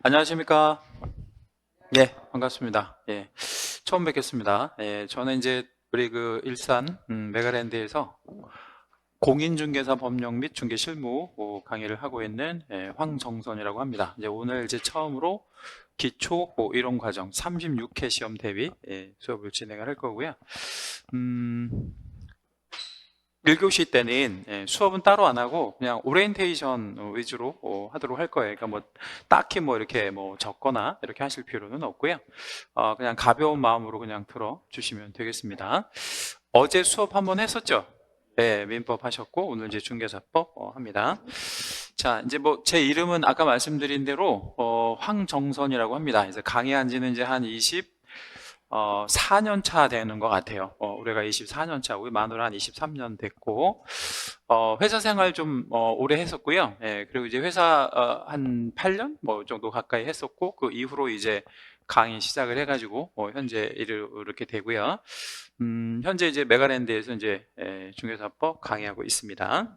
안녕하십니까? 예, 반갑습니다. 예, 처음 뵙겠습니다. 예, 저는 이제 우리 그 일산 메가랜드에서 공인중개사 법령 및 중개 실무 강의를 하고 있는 황정선이라고 합니다. 이제 오늘 이제 처음으로 기초 이론 과정 36회 시험 대비 수업을 진행을 할 거고요. 1교시 때는 수업은 따로 안 하고 그냥 오리엔테이션 위주로 하도록 할 거예요. 그러니까 뭐 딱히 뭐 이렇게 뭐 적거나 이렇게 하실 필요는 없고요. 그냥 가벼운 마음으로 그냥 들어주시면 되겠습니다. 어제 수업 한번 했었죠? 네, 민법 하셨고 오늘 이제 중개사법 합니다. 자, 이제 뭐 제 이름은 아까 말씀드린 대로 황정선이라고 합니다. 그래서 강의한 지는 이제 한 4년 차 되는 것 같아요. 올해가 24년 차고 마누라 한 23년 됐고 회사 생활 좀 오래 했었고요. 예, 그리고 이제 회사 한 8년 뭐 정도 가까이 했었고 그 이후로 이제 강의 시작을 해가지고 현재 이렇게 되고요. 현재 이제 메가랜드에서 이제 중개사법 강의하고 있습니다.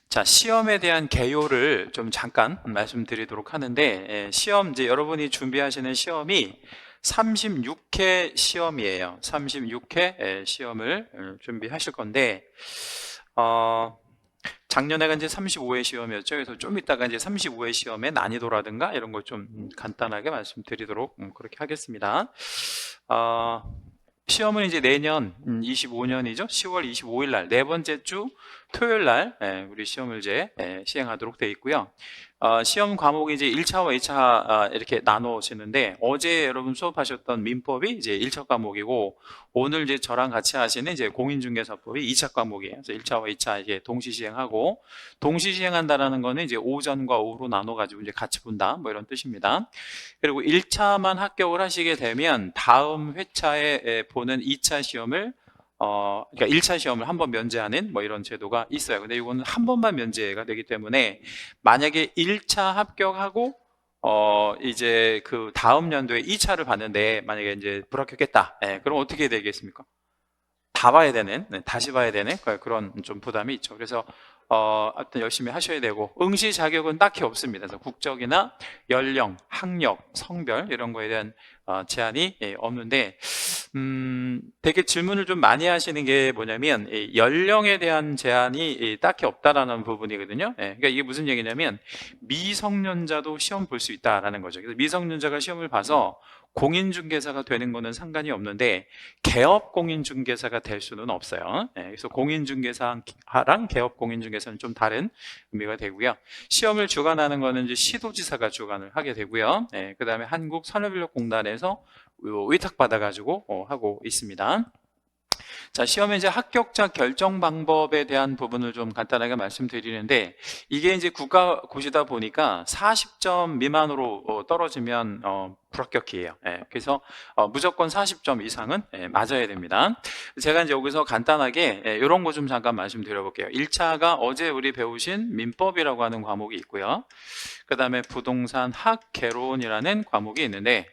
자, 시험에 대한 개요를 좀 잠깐 말씀드리도록 하는데 시험 이제 여러분이 준비하시는 시험이 36회 시험이에요. 36회 시험을 준비하실 건데 작년에가 이제 35회 시험이었죠. 그래서 좀 이따가 이제 35회 시험의 난이도라든가 이런 걸 좀 간단하게 말씀드리도록 그렇게 하겠습니다. 시험은 이제 내년 25년이죠. 10월 25일 날 네 번째 주 토요일 날 우리 시험을 이제 시행하도록 되어 있고요. 시험 과목이 이제 1차와 2차 이렇게 나누어지는데 어제 여러분 수업하셨던 민법이 이제 1차 과목이고 오늘 이제 저랑 같이 하시는 이제 공인중개사법이 2차 과목이에요. 그래서 1차와 2차 이게 동시 시행하고 동시 시행한다라는 거는 이제 오전과 오후로 나눠 가지고 이제 같이 본다 뭐 이런 뜻입니다. 그리고 1차만 합격을 하시게 되면 다음 회차에 보는 2차 시험을 그러니까 1차 시험을 한 번 면제하는 뭐 이런 제도가 있어요. 근데 이거는 한 번만 면제가 되기 때문에 만약에 1차 합격하고 이제 그 다음 연도에 2차를 봤는데 만약에 이제 불합격했다. 그럼 어떻게 되겠습니까? 다 봐야 되는, 다시 봐야 되는 그런 좀 부담이 있죠. 그래서 하여튼 열심히 하셔야 되고 응시 자격은 딱히 없습니다. 그래서 국적이나 연령, 학력, 성별 이런 거에 대한 제한이 없는데 되게 질문을 좀 많이 하시는 게 뭐냐면 연령에 대한 제한이 딱히 없다라는 부분이거든요. 그러니까 이게 무슨 얘기냐면 미성년자도 시험 볼 수 있다라는 거죠. 그래서 미성년자가 시험을 봐서 공인중개사가 되는 거는 상관이 없는데 개업 공인중개사가 될 수는 없어요. 그래서 공인중개사랑 개업 공인중개사는 좀 다른 의미가 되고요. 시험을 주관하는 거는 이제 시도지사가 주관을 하게 되고요. 그 다음에 한국산업인력공단에서 위탁받아가지고 하고 있습니다. 자, 시험에 이제 합격자 결정 방법에 대한 부분을 좀 간단하게 말씀드리는데 이게 이제 국가고시다 보니까 40점 미만으로 떨어지면 불합격이에요. 그래서 무조건 40점 이상은 맞아야 됩니다. 제가 이제 여기서 간단하게 이런 거 좀 잠깐 말씀드려볼게요. 1차가 어제 우리 배우신 민법이라고 하는 과목이 있고요. 그 다음에 부동산 학개론이라는 과목이 있는데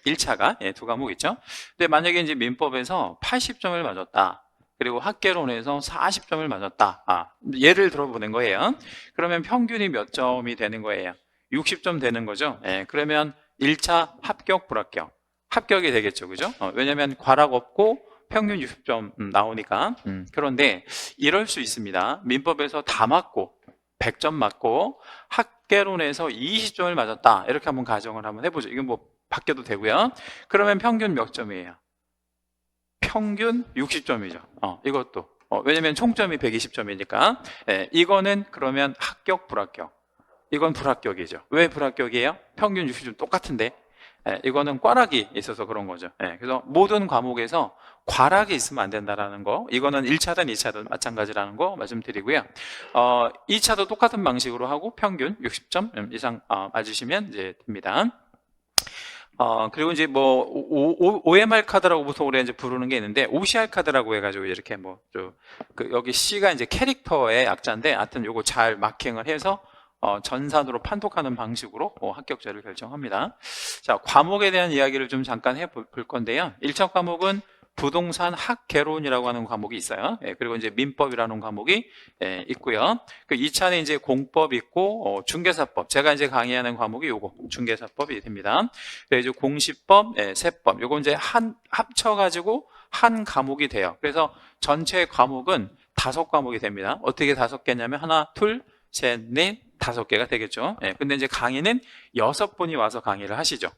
1차가 두 과목 있죠. 근데 만약에 이제 민법에서 80점을 맞았다. 그리고 학개론에서 40점을 맞았다. 예를 들어보는 거예요. 그러면 평균이 몇 점이 되는 거예요? 60점 되는 거죠. 그러면 1차 합격, 불합격. 합격이 되겠죠. 그죠? 왜냐면 과락 없고 평균 60점 나오니까. 그런데 이럴 수 있습니다. 민법에서 다 맞고 100점 맞고 학개론에서 20점을 맞았다. 이렇게 한번 가정을 한번 해보죠. 이건 뭐 바뀌어도 되고요. 그러면 평균 몇 점이에요? 평균 60점이죠. 이것도. 왜냐면 총점이 120점이니까. 이거는 그러면 합격, 불합격. 이건 불합격이죠. 왜 불합격이에요? 평균 60점 똑같은데. 이거는 꽈락이 있어서 그런 거죠. 그래서 모든 과목에서 과락이 있으면 안 된다라는 거. 이거는 1차든 2차든 마찬가지라는 거 말씀드리고요. 2차도 똑같은 방식으로 하고 평균 60점 이상 맞으시면 이제 됩니다. 그리고 이제 뭐, OMR 카드라고 보통 우리가 이제 부르는 게 있는데, OCR 카드라고 해가지고 이렇게 뭐, 여기 C가 이제 캐릭터의 약자인데, 하여튼 요거 잘 마킹을 해서, 전산으로 판독하는 방식으로 합격자를 결정합니다. 자, 과목에 대한 이야기를 좀 잠깐 해볼 건데요. 1차 과목은 부동산 학개론이라고 하는 과목이 있어요. 그리고 이제 민법이라는 과목이 있고요. 그 2차는 이제 공법 있고 중개사법. 제가 이제 강의하는 과목이 요거 중개사법이 됩니다. 그래서 이제 공시법, 세법. 요거 이제 합쳐가지고 한 과목이 돼요. 그래서 전체 과목은 5과목이 됩니다. 어떻게 5개냐면 하나, 둘, 셋, 넷, 5개가 되겠죠. 근데 이제 강의는 6분이 와서 강의를 하시죠.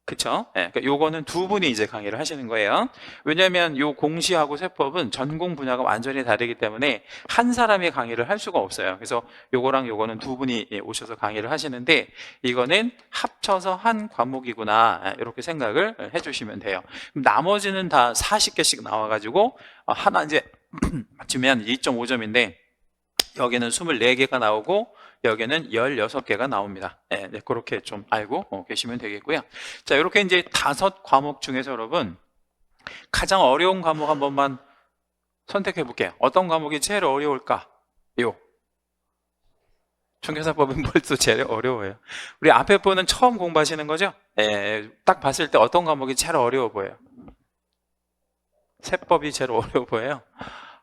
그쵸? 그러니까 요거는 2분이 이제 강의를 하시는 거예요. 왜냐면 요 공시하고 세법은 전공 분야가 완전히 다르기 때문에 한 사람이 강의를 할 수가 없어요. 그래서 요거랑 요거는 2분이 오셔서 강의를 하시는데 이거는 합쳐서 한 과목이구나 이렇게 생각을 해주시면 돼요. 그럼 나머지는 다 40개씩 나와가지고 하나 이제 맞추면 2.5점인데 여기는 24개가 나오고 여기는 16개가 나옵니다. 네, 그렇게 좀 알고 계시면 되겠고요. 자, 이렇게 이제 5과목 중에서 여러분 가장 어려운 과목 한 번만 선택해 볼게요. 어떤 과목이 제일 어려울까? 요. 중개사법은 벌써 제일 어려워요. 우리 앞에 분은 처음 공부하시는 거죠? 딱 봤을 때 어떤 과목이 제일 어려워 보여요? 세법이 제일 어려워 보여요.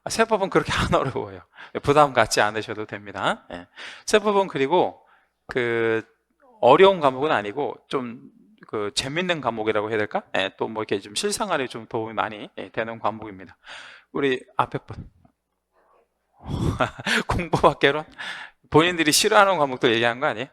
세법은 그렇게 안 어려워요. 부담 갖지 않으셔도 됩니다. 세법은 그리고 그 어려운 과목은 아니고 좀 그 재밌는 과목이라고 해야 될까? 또 뭐 이렇게 좀 실생활에 좀 도움이 많이 되는 과목입니다. 우리 앞에 분 공부학개론 본인들이 싫어하는 과목도 얘기한 거 아니에요?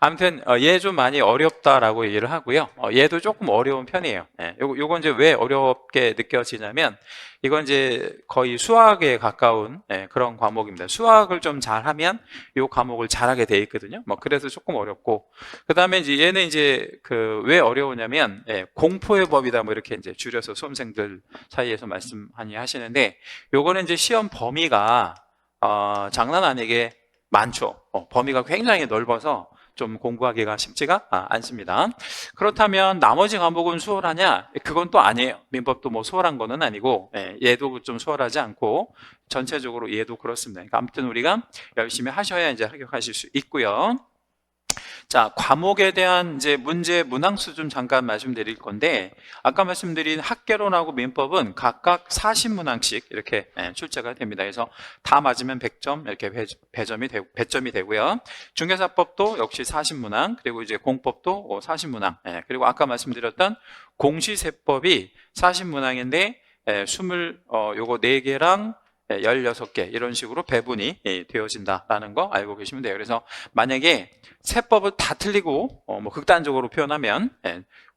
아무튼 얘 좀 많이 어렵다라고 얘기를 하고요. 얘도 조금 어려운 편이에요. 요건 이제 왜 어렵게 느껴지냐면 이건 이제 거의 수학에 가까운 그런 과목입니다. 수학을 좀 잘하면 요 과목을 잘하게 돼 있거든요. 뭐 그래서 조금 어렵고 그다음에 이제 얘는 이제 그 왜 어려우냐면 공포의 법이다 뭐 이렇게 이제 줄여서 수험생들 사이에서 말씀 많이 하시는데 요거는 이제 시험 범위가 장난 아니게 많죠. 범위가 굉장히 넓어서 좀 공부하기가 쉽지가 않습니다. 그렇다면 나머지 과목은 수월하냐? 그건 또 아니에요. 민법도 뭐 수월한 거는 아니고 얘도 좀 수월하지 않고 전체적으로 얘도 그렇습니다. 그러니까 아무튼 우리가 열심히 하셔야 이제 합격하실 수 있고요. 자, 과목에 대한 이제 문제 문항수 좀 잠깐 말씀드릴 건데 아까 말씀드린 학개론하고 민법은 각각 40문항씩 이렇게 출제가 됩니다. 그래서 다 맞으면 100점 이렇게 배점이 되고요. 중개사법도 역시 40문항 그리고 이제 공법도 40문항 그리고 아까 말씀드렸던 공시세법이 40문항인데 요거 4개랑 16개 이런 식으로 배분이 되어진다라는 거 알고 계시면 돼요. 그래서 만약에 세법을 다 틀리고 뭐 극단적으로 표현하면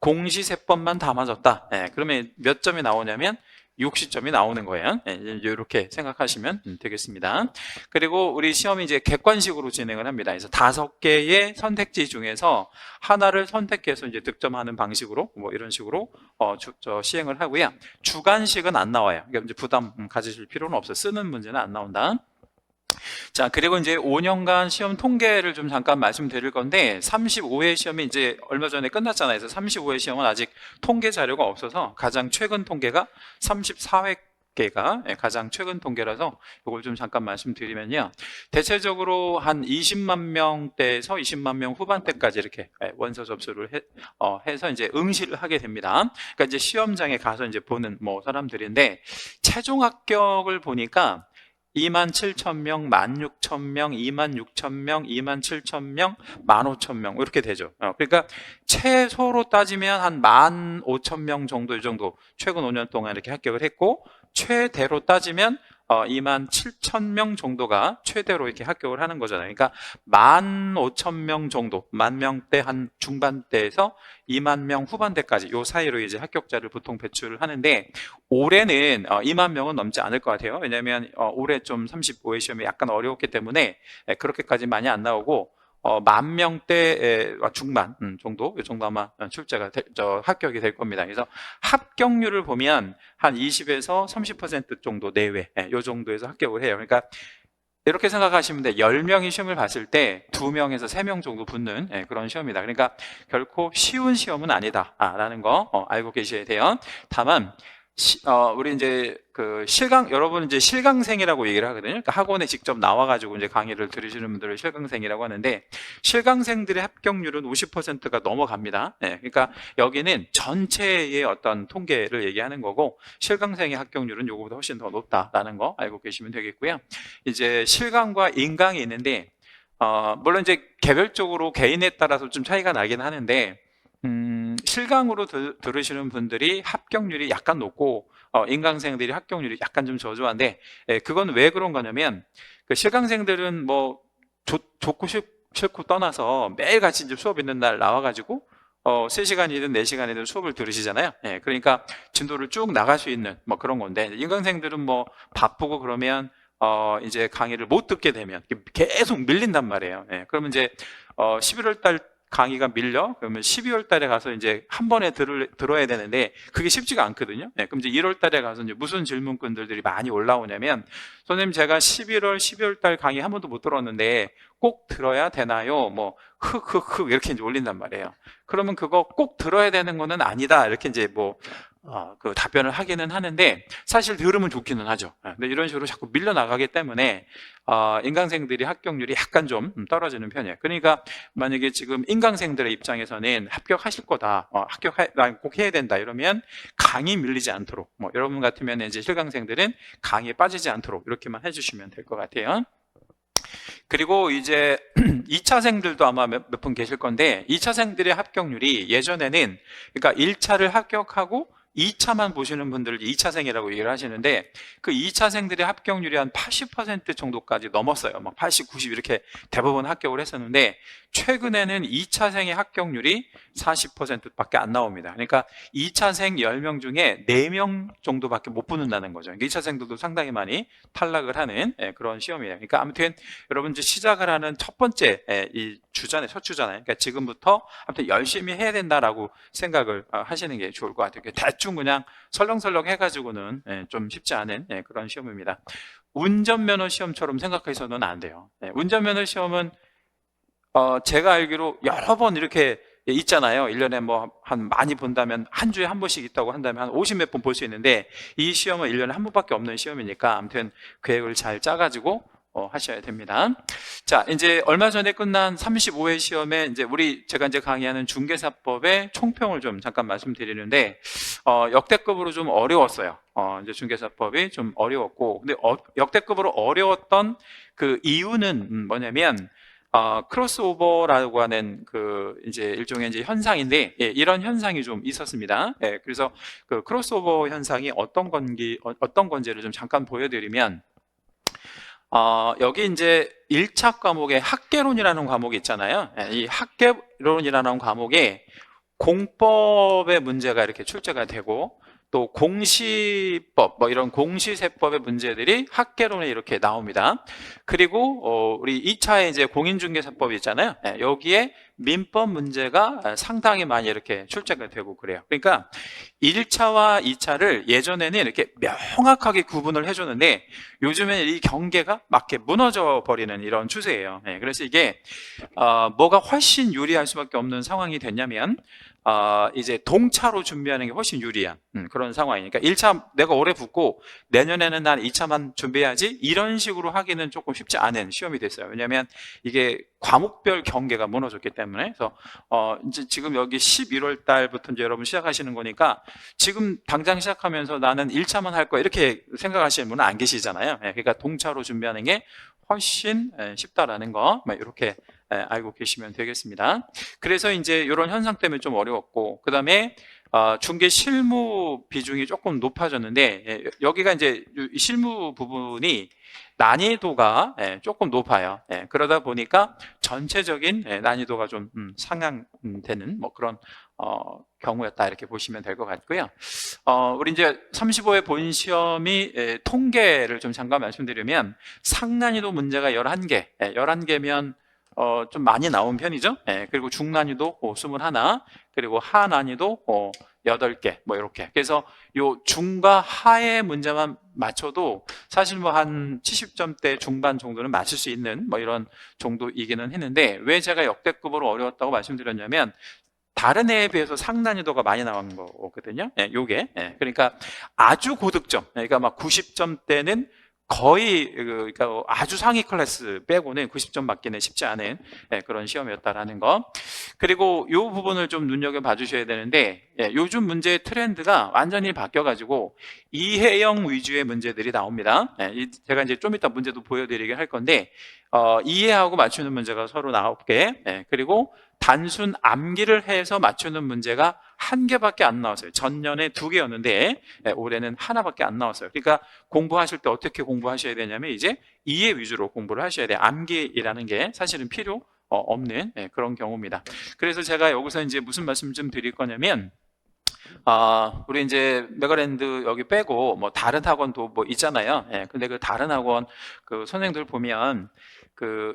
공시세법만 다 맞았다. 그러면 몇 점이 나오냐면 60점이 나오는 거예요. 이렇게 생각하시면 되겠습니다. 그리고 우리 시험이 이제 객관식으로 진행을 합니다. 그래서 5개의 선택지 중에서 하나를 선택해서 이제 득점하는 방식으로 뭐 이런 식으로 시행을 하고요. 주관식은 안 나와요. 그러니까 이제 부담 가지실 필요는 없어요. 쓰는 문제는 안 나온다. 자, 그리고 이제 5년간 시험 통계를 좀 잠깐 말씀드릴 건데 35회 시험이 이제 얼마 전에 끝났잖아요. 그래서 35회 시험은 아직 통계 자료가 없어서 가장 최근 통계가 34회개가 가장 최근 통계라서 이걸 좀 잠깐 말씀드리면요. 대체적으로 한 20만 명대에서 20만 명 후반대까지 이렇게 원서 접수를 해서 이제 응시를 하게 됩니다. 그러니까 이제 시험장에 가서 이제 보는 뭐 사람들인데 최종 합격을 보니까 27,000명, 16,000명, 26,000명, 27,000명, 15,000명 이렇게 되죠. 그러니까 최소로 따지면 한 15,000명 정도 이 정도 최근 5년 동안 이렇게 합격을 했고 최대로 따지면 27,000명 정도가 최대로 이렇게 합격을 하는 거잖아요. 그러니까 15,000명 정도, 10,000명대 한 중반대에서 2만 명 후반대까지 요 사이로 이제 합격자를 보통 배출을 하는데 올해는 2만 명은 넘지 않을 것 같아요. 왜냐하면 올해 좀 35회 시험이 약간 어려웠기 때문에 그렇게까지 많이 안 나오고 10,000명대 중반 정도 이 정도 아마 출제가 합격이 될 겁니다. 그래서 합격률을 보면 한 20에서 30% 정도 내외 이 정도에서 합격을 해요. 그러니까 이렇게 생각하시면 돼요. 10명이 시험을 봤을 때 2명에서 3명 정도 붙는 그런 시험이다. 그러니까 결코 쉬운 시험은 아니다라는 거 알고 계셔야 돼요. 다만 우리 이제 그 여러분 이제 실강생이라고 얘기를 하거든요. 그러니까 학원에 직접 나와가지고 이제 강의를 들으시는 분들을 실강생이라고 하는데, 실강생들의 합격률은 50%가 넘어갑니다. 네, 그러니까 여기는 전체의 어떤 통계를 얘기하는 거고, 실강생의 합격률은 요거보다 훨씬 더 높다라는 거 알고 계시면 되겠고요. 이제 실강과 인강이 있는데, 물론 이제 개별적으로 개인에 따라서 좀 차이가 나긴 하는데, 실강으로 들으시는 분들이 합격률이 약간 높고, 인강생들이 합격률이 약간 좀 저조한데, 그건 왜 그런 거냐면, 그 실강생들은 뭐, 좋고 싫고 떠나서 매일같이 이제 수업 있는 날 나와가지고, 3시간이든 4시간이든 수업을 들으시잖아요. 예, 그러니까 진도를 쭉 나갈 수 있는 뭐 그런 건데, 인강생들은 뭐 바쁘고 그러면, 이제 강의를 못 듣게 되면 계속 밀린단 말이에요. 예, 그러면 이제, 11월 달 강의가 밀려? 그러면 12월 달에 가서 이제 한 번에 들어야 되는데 그게 쉽지가 않거든요. 네, 그럼 이제 1월 달에 가서 이제 무슨 질문권들이 많이 올라오냐면, 선생님 제가 11월, 12월 달 강의 한 번도 못 들었는데 꼭 들어야 되나요? 뭐 흑흑흑 이렇게 이제 올린단 말이에요. 그러면 그거 꼭 들어야 되는 거는 아니다. 이렇게 이제 뭐 그 답변을 하기는 하는데, 사실 들으면 좋기는 하죠. 근데 이런 식으로 자꾸 밀려나가기 때문에 인강생들이 합격률이 약간 좀 떨어지는 편이에요. 그러니까 만약에 지금 인강생들의 입장에서는 합격하실 거다, 꼭 해야 된다 이러면 강의 밀리지 않도록, 뭐 여러분 같으면 이제 실강생들은 강의에 빠지지 않도록 이렇게만 해주시면 될 것 같아요. 그리고 이제 2차생들도 아마 몇 분 계실 건데, 2차생들의 합격률이 예전에는, 그러니까 1차를 합격하고 2차만 보시는 분들을 2차생이라고 얘기를 하시는데, 그 2차생들의 합격률이 한 80% 정도까지 넘었어요. 막 80, 90 이렇게 대부분 합격을 했었는데, 최근에는 2차생의 합격률이 40%밖에 안 나옵니다. 그러니까 2차생 10명 중에 4명 정도밖에 못 붙는다는 거죠. 2차생들도 상당히 많이 탈락을 하는 그런 시험이에요. 그러니까 아무튼 여러분 이제 시작을 하는 첫 번째 이 주잖아요. 첫 주잖아요. 그러니까 지금부터 아무튼 열심히 해야 된다라고 생각을 하시는 게 좋을 것 같아요. 대충 그냥 설렁설렁 해가지고는 좀 쉽지 않은 그런 시험입니다. 운전면허 시험처럼 생각해서는 안 돼요. 운전면허 시험은 제가 알기로 여러 번 이렇게 있잖아요. 1년에 뭐 한 많이 본다면 한 주에 한 번씩 있다고 한다면 한 50 몇 번 볼 수 있는데, 이 시험은 1년에 한 번밖에 없는 시험이니까 아무튼 계획을 잘 짜가지고 하셔야 됩니다. 자, 이제 얼마 전에 끝난 35회 시험에 이제 제가 이제 강의하는 중개사법의 총평을 좀 잠깐 말씀드리는데, 역대급으로 좀 어려웠어요. 이제 중개사법이 좀 어려웠고, 근데 역대급으로 어려웠던 그 이유는 뭐냐면, 크로스오버라고 하는 그 이제 일종의 이제 현상인데, 이런 현상이 좀 있었습니다. 그래서 그 크로스오버 현상이 어떤 건지를 좀 잠깐 보여드리면, 여기 이제 1차 과목에 학개론이라는 과목이 있잖아요. 이 학개론이라는 과목에 공법의 문제가 이렇게 출제가 되고, 또 공시법, 뭐 이런 공시세법의 문제들이 학개론에 이렇게 나옵니다. 그리고 우리 2차에 이제 공인중개사법이 있잖아요. 여기에 민법 문제가 상당히 많이 이렇게 출제가 되고 그래요. 그러니까 1차와 2차를 예전에는 이렇게 명확하게 구분을 해줬는데, 요즘에는 이 경계가 막 이렇게 무너져 버리는 이런 추세예요. 그래서 이게 뭐가 훨씬 유리할 수밖에 없는 상황이 됐냐면, 이제 동차로 준비하는 게 훨씬 유리한 그런 상황이니까, 1차 내가 올해 붙고 내년에는 난 2차만 준비해야지, 이런 식으로 하기는 조금 쉽지 않은 시험이 됐어요. 왜냐하면 이게 과목별 경계가 무너졌기 때문에. 그래서 이제 지금 여기 11월 달부터 이제 여러분 시작하시는 거니까, 지금 당장 시작하면서 나는 1차만 할 거야 이렇게 생각하시는 분은 안 계시잖아요. 그러니까 동차로 준비하는 게 훨씬 쉽다라는 거 이렇게 알고 계시면 되겠습니다. 그래서 이제 이런 현상 때문에 좀 어려웠고, 그 다음에 중개 실무 비중이 조금 높아졌는데, 여기가 이제 실무 부분이 난이도가 조금 높아요. 그러다 보니까 전체적인 난이도가 좀 상향되는 뭐 그런 경우였다 이렇게 보시면 될 것 같고요. 우리 이제 35회 본 시험이 통계를 좀 잠깐 말씀드리면, 상난이도 문제가 11개, 11개면 좀 많이 나온 편이죠. 그리고 중난이도 21, 그리고 하난이도 8개, 뭐 이렇게. 그래서 요 중과 하의 문제만 맞춰도 사실 뭐 한 70점대 중반 정도는 맞출 수 있는 뭐 이런 정도이기는 했는데, 왜 제가 역대급으로 어려웠다고 말씀드렸냐면, 다른 해에 비해서 상난이도가 많이 나오는 거거든요. 예, 요게. 예, 그러니까 아주 고득점, 그러니까 막 90점대는 거의 그러니까 아주 상위 클래스 빼고는 90점 맞기는 쉽지 않은 예, 그런 시험이었다라는 거. 그리고 이 부분을 좀 눈여겨봐 주셔야 되는데 예, 요즘 문제의 트렌드가 완전히 바뀌어가지고 이해형 위주의 문제들이 나옵니다. 예, 제가 이제 좀 이따 문제도 보여드리긴 할 건데 이해하고 맞추는 문제가 서로 9개 예, 그리고 단순 암기를 해서 맞추는 문제가 1개밖에 안 나왔어요. 전년에 2개였는데 예, 올해는 하나밖에 안 나왔어요. 그러니까 공부하실 때 어떻게 공부하셔야 되냐면 이제 이해 위주로 공부를 하셔야 돼요. 암기라는 게 사실은 필요 없는 예, 그런 경우입니다. 그래서 제가 여기서 이제 무슨 말씀 좀 드릴 거냐면 우리 이제 메가랜드 여기 빼고 뭐 다른 학원도 뭐 있잖아요. 예, 근데 그 다른 학원 그 선생님들 보면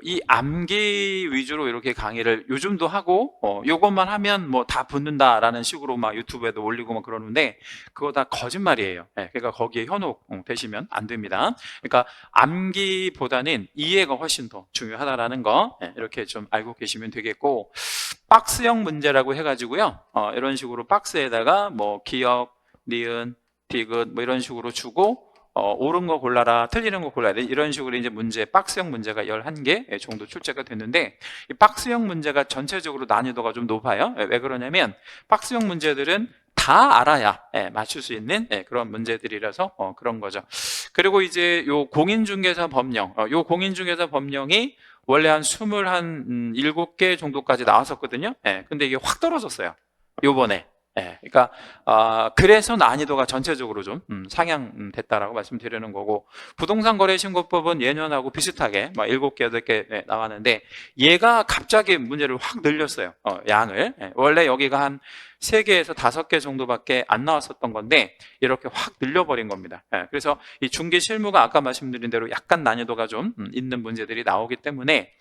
이 암기 위주로 이렇게 강의를 요즘도 하고 요것만 하면 뭐 다 붙는다라는 식으로 막 유튜브에도 올리고 막 그러는데 그거 다 거짓말이에요. 예, 그러니까 거기에 현혹 되시면 안 됩니다. 그러니까 암기보다는 이해가 훨씬 더 중요하다라는 거 예, 이렇게 좀 알고 계시면 되겠고 박스형 문제라고 해가지고요. 이런 식으로 박스에다가 뭐 기억, 니은, 디귿 뭐 이런 식으로 주고 옳은 거 골라라, 틀리는 거 골라야 돼. 이런 식으로 이제 문제, 박스형 문제가 11개 정도 출제가 됐는데 이 박스형 문제가 전체적으로 난이도가 좀 높아요. 왜 그러냐면 박스형 문제들은 다 알아야 맞출 수 있는 그런 문제들이라서 그런 거죠. 그리고 이제 요 공인중개사 법령, 요 공인중개사 법령이 원래 한 27개 정도까지 나왔었거든요. 근데 이게 확 떨어졌어요. 요번에. 그러니까 그래서 난이도가 전체적으로 좀 상향됐다라고 말씀드리는 거고 부동산 거래 신고법은 예년하고 비슷하게 막 7개, 8개 나왔는데 얘가 갑자기 문제를 확 늘렸어요. 양을. 원래 여기가 한 3개에서 5개 정도밖에 안 나왔었던 건데 이렇게 확 늘려버린 겁니다. 그래서 이 중개 실무가 아까 말씀드린 대로 약간 난이도가 좀 있는 문제들이 나오기 때문에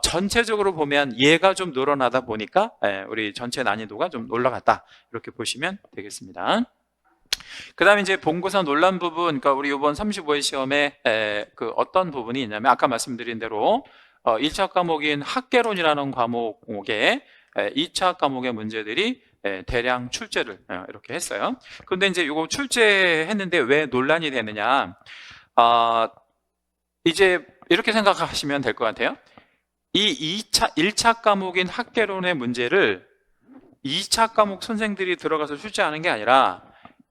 전체적으로 보면 얘가 좀 늘어나다 보니까 우리 전체 난이도가 좀 올라갔다 이렇게 보시면 되겠습니다. 그 다음에 이제 본고사 논란 부분, 그러니까 우리 이번 35회 시험에 그 어떤 부분이 있냐면 아까 말씀드린 대로 1차 과목인 학개론이라는 과목에 2차 과목의 문제들이 대량 출제를 이렇게 했어요. 근데 이제 이거 출제했는데 왜 논란이 되느냐? 이제 이렇게 생각하시면 될 것 같아요. 이 1차 과목인 학개론의 문제를 2차 과목 선생들이 들어가서 출제하는 게 아니라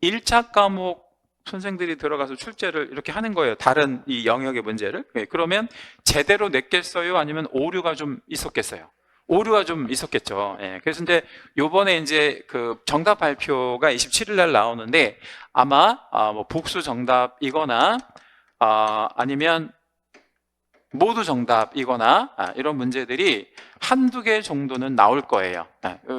1차 과목 선생들이 들어가서 출제를 이렇게 하는 거예요. 다른 이 영역의 문제를. 그러면 제대로 냈겠어요? 아니면 오류가 좀 있었겠어요? 오류가 좀 있었겠죠. 그래서 근데 요번에 이제 그 정답 발표가 27일 날 나오는데 아마 뭐 복수 정답이거나 아니면 모두 정답이거나 이런 문제들이 한두 개 정도는 나올 거예요.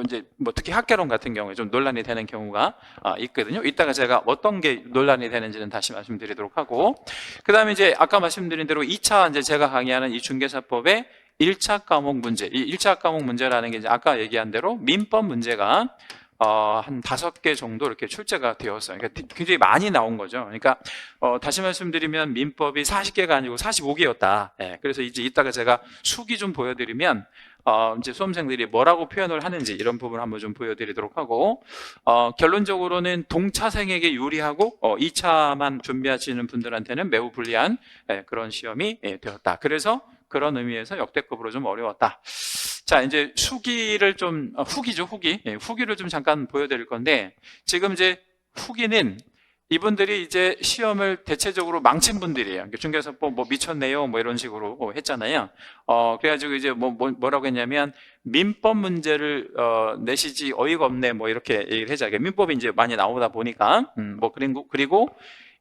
이제 뭐 특히 학개론 같은 경우에 좀 논란이 되는 경우가 있거든요. 이따가 제가 어떤 게 논란이 되는지는 다시 말씀드리도록 하고, 그 다음에 이제 아까 말씀드린 대로 2차 이제 제가 강의하는 이 중개사법의 1차 과목 문제, 이 1차 과목 문제라는 게 이제 아까 얘기한 대로 민법 문제가 한 5개 정도 이렇게 출제가 되었어요. 그러니까 굉장히 많이 나온 거죠. 그러니까 다시 말씀드리면 민법이 40개가 아니고 45개였다. 그래서 이제 이따가 제가 수기 좀 보여드리면 이제 수험생들이 뭐라고 표현을 하는지 이런 부분을 한번 좀 보여드리도록 하고 결론적으로는 동차생에게 유리하고 2차만 준비하시는 분들한테는 매우 불리한 그런 시험이 되었다. 그래서 그런 의미에서 역대급으로 좀 어려웠다. 자, 이제 수기를 좀 후기죠, 후기. 후기를 좀 잠깐 보여드릴 건데 지금 이제 후기는 이분들이 이제 시험을 대체적으로 망친 분들이에요. 중개사법 뭐 미쳤네요, 뭐 이런 식으로 했잖아요. 그래가지고 이제 뭐라고 했냐면 민법 문제를 내시지 어이가 없네, 뭐 이렇게 얘기를 해자. 민법이 이제 많이 나오다 보니까 뭐 그리고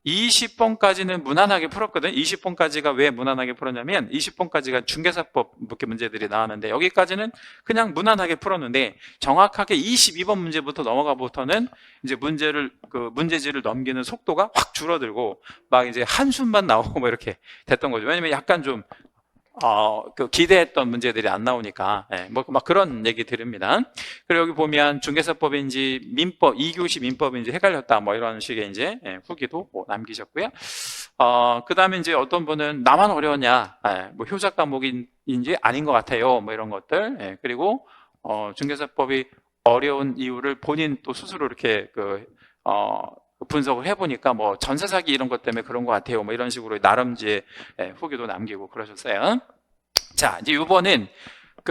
20번까지는 무난하게 풀었거든. 20번까지가 왜 무난하게 풀었냐면 20번까지가 중개사법 문제들이 나왔는데 여기까지는 그냥 무난하게 풀었는데 정확하게 22번 문제부터 넘어가부터는 이제 문제지를 넘기는 속도가 확 줄어들고 막 이제 한숨만 나오고 뭐 이렇게 됐던 거죠. 왜냐면 약간 좀 그 기대했던 문제들이 안 나오니까 뭐 막 그런 얘기 들읍니다. 그리고 여기 보면 중개사법인지 민법 2교시 민법인지 헷갈렸다 뭐 이런 식의 이제 후기도 뭐 남기셨고요. 그 다음에 이제 어떤 분은 나만 어려웠냐, 뭐 효자 과목인지 아닌 것 같아요, 뭐 이런 것들. 그리고 중개사법이 어려운 이유를 본인 또 스스로 이렇게 분석을 해보니까 뭐 전세 사기 이런 것 때문에 그런 것 같아요. 뭐 이런 식으로 나름 이제 후기도 남기고 그러셨어요. 자, 이제 이번은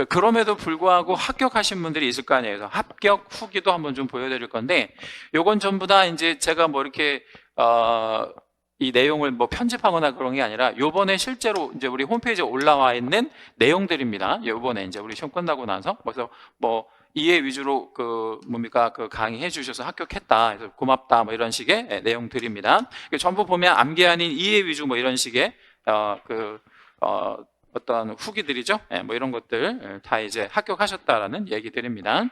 그럼에도 불구하고 합격하신 분들이 있을 거 아니에요. 그래서 합격 후기도 한번 좀 보여드릴 건데, 요건 전부 다 이제 제가 뭐 이렇게, 이 내용을 뭐 편집하거나 그런 게 아니라 요번에 실제로 이제 우리 홈페이지에 올라와 있는 내용들입니다. 요번에 이제 우리 시험 끝나고 나서. 그래서 뭐 이해 위주로 강의해 주셔서 합격했다. 그래서 고맙다. 뭐 이런 식의 내용들입니다. 전부 보면 암기 아닌 이해 위주 뭐 이런 식의, 어떤 후기들이죠. 뭐 이런 것들 다 이제 합격하셨다라는 얘기들입니다.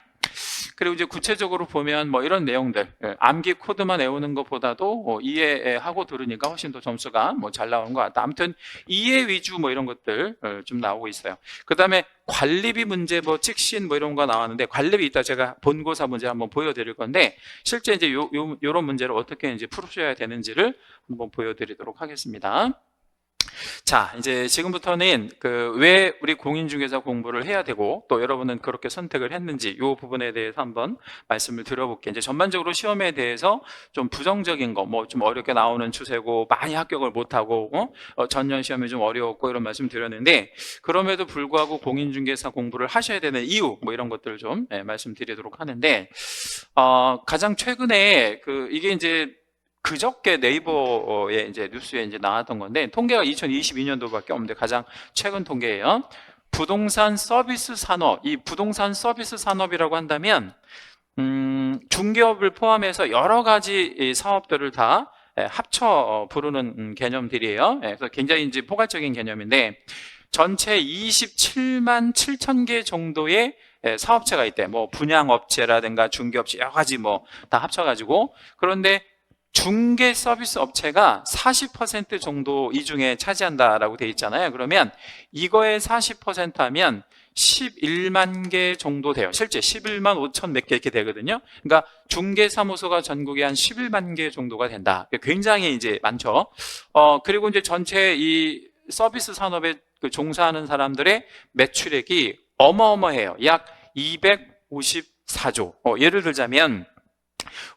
그리고 이제 구체적으로 보면 뭐 이런 내용들, 암기 코드만 외우는 것보다도 이해하고 들으니까 훨씬 더 점수가 뭐 잘 나오는 것 같다. 아무튼 이해 위주 뭐 이런 것들 좀 나오고 있어요. 그 다음에 관리비 문제 뭐 직신 뭐 이런 거 나왔는데, 관리비 이따 제가 본고사 문제 한번 보여드릴 건데, 실제 이제 요런 문제를 어떻게 이제 풀으셔야 되는지를 한번 보여드리도록 하겠습니다. 자, 이제 지금부터는 왜 우리 공인중개사 공부를 해야 되고 또 여러분은 그렇게 선택을 했는지 이 부분에 대해서 한번 말씀을 드려볼게요. 이제 전반적으로 시험에 대해서 좀 부정적인 거, 뭐 좀 어렵게 나오는 추세고 많이 합격을 못하고 전년 시험이 좀 어려웠고 이런 말씀 드렸는데, 그럼에도 불구하고 공인중개사 공부를 하셔야 되는 이유 뭐 이런 것들을 좀 말씀드리도록 하는데, 가장 최근에 이게 이제 그저께 네이버에 이제 뉴스에 이제 나왔던 건데, 통계가 2022년도밖에 없는데 가장 최근 통계예요. 부동산 서비스 산업, 이 부동산 서비스 산업이라고 한다면 중개업을 포함해서 여러 가지 사업들을 다 합쳐 부르는 개념들이에요. 그래서 굉장히 이제 포괄적인 개념인데, 전체 27만 7천 개 정도의 사업체가 있대. 뭐 분양업체라든가 중개업체 여러 가지 뭐 다 합쳐가지고. 그런데 중개 서비스 업체가 40% 정도 이 중에 차지한다라고 돼 있잖아요. 그러면 이거의 40% 하면 11만 개 정도 돼요. 실제 11만 5천 몇 개 이렇게 되거든요. 그러니까 중개사무소가 전국에 한 11만 개 정도가 된다. 굉장히 이제 많죠. 그리고 이제 전체 이 서비스 산업에 종사하는 사람들의 매출액이 어마어마해요. 약 254조. 예를 들자면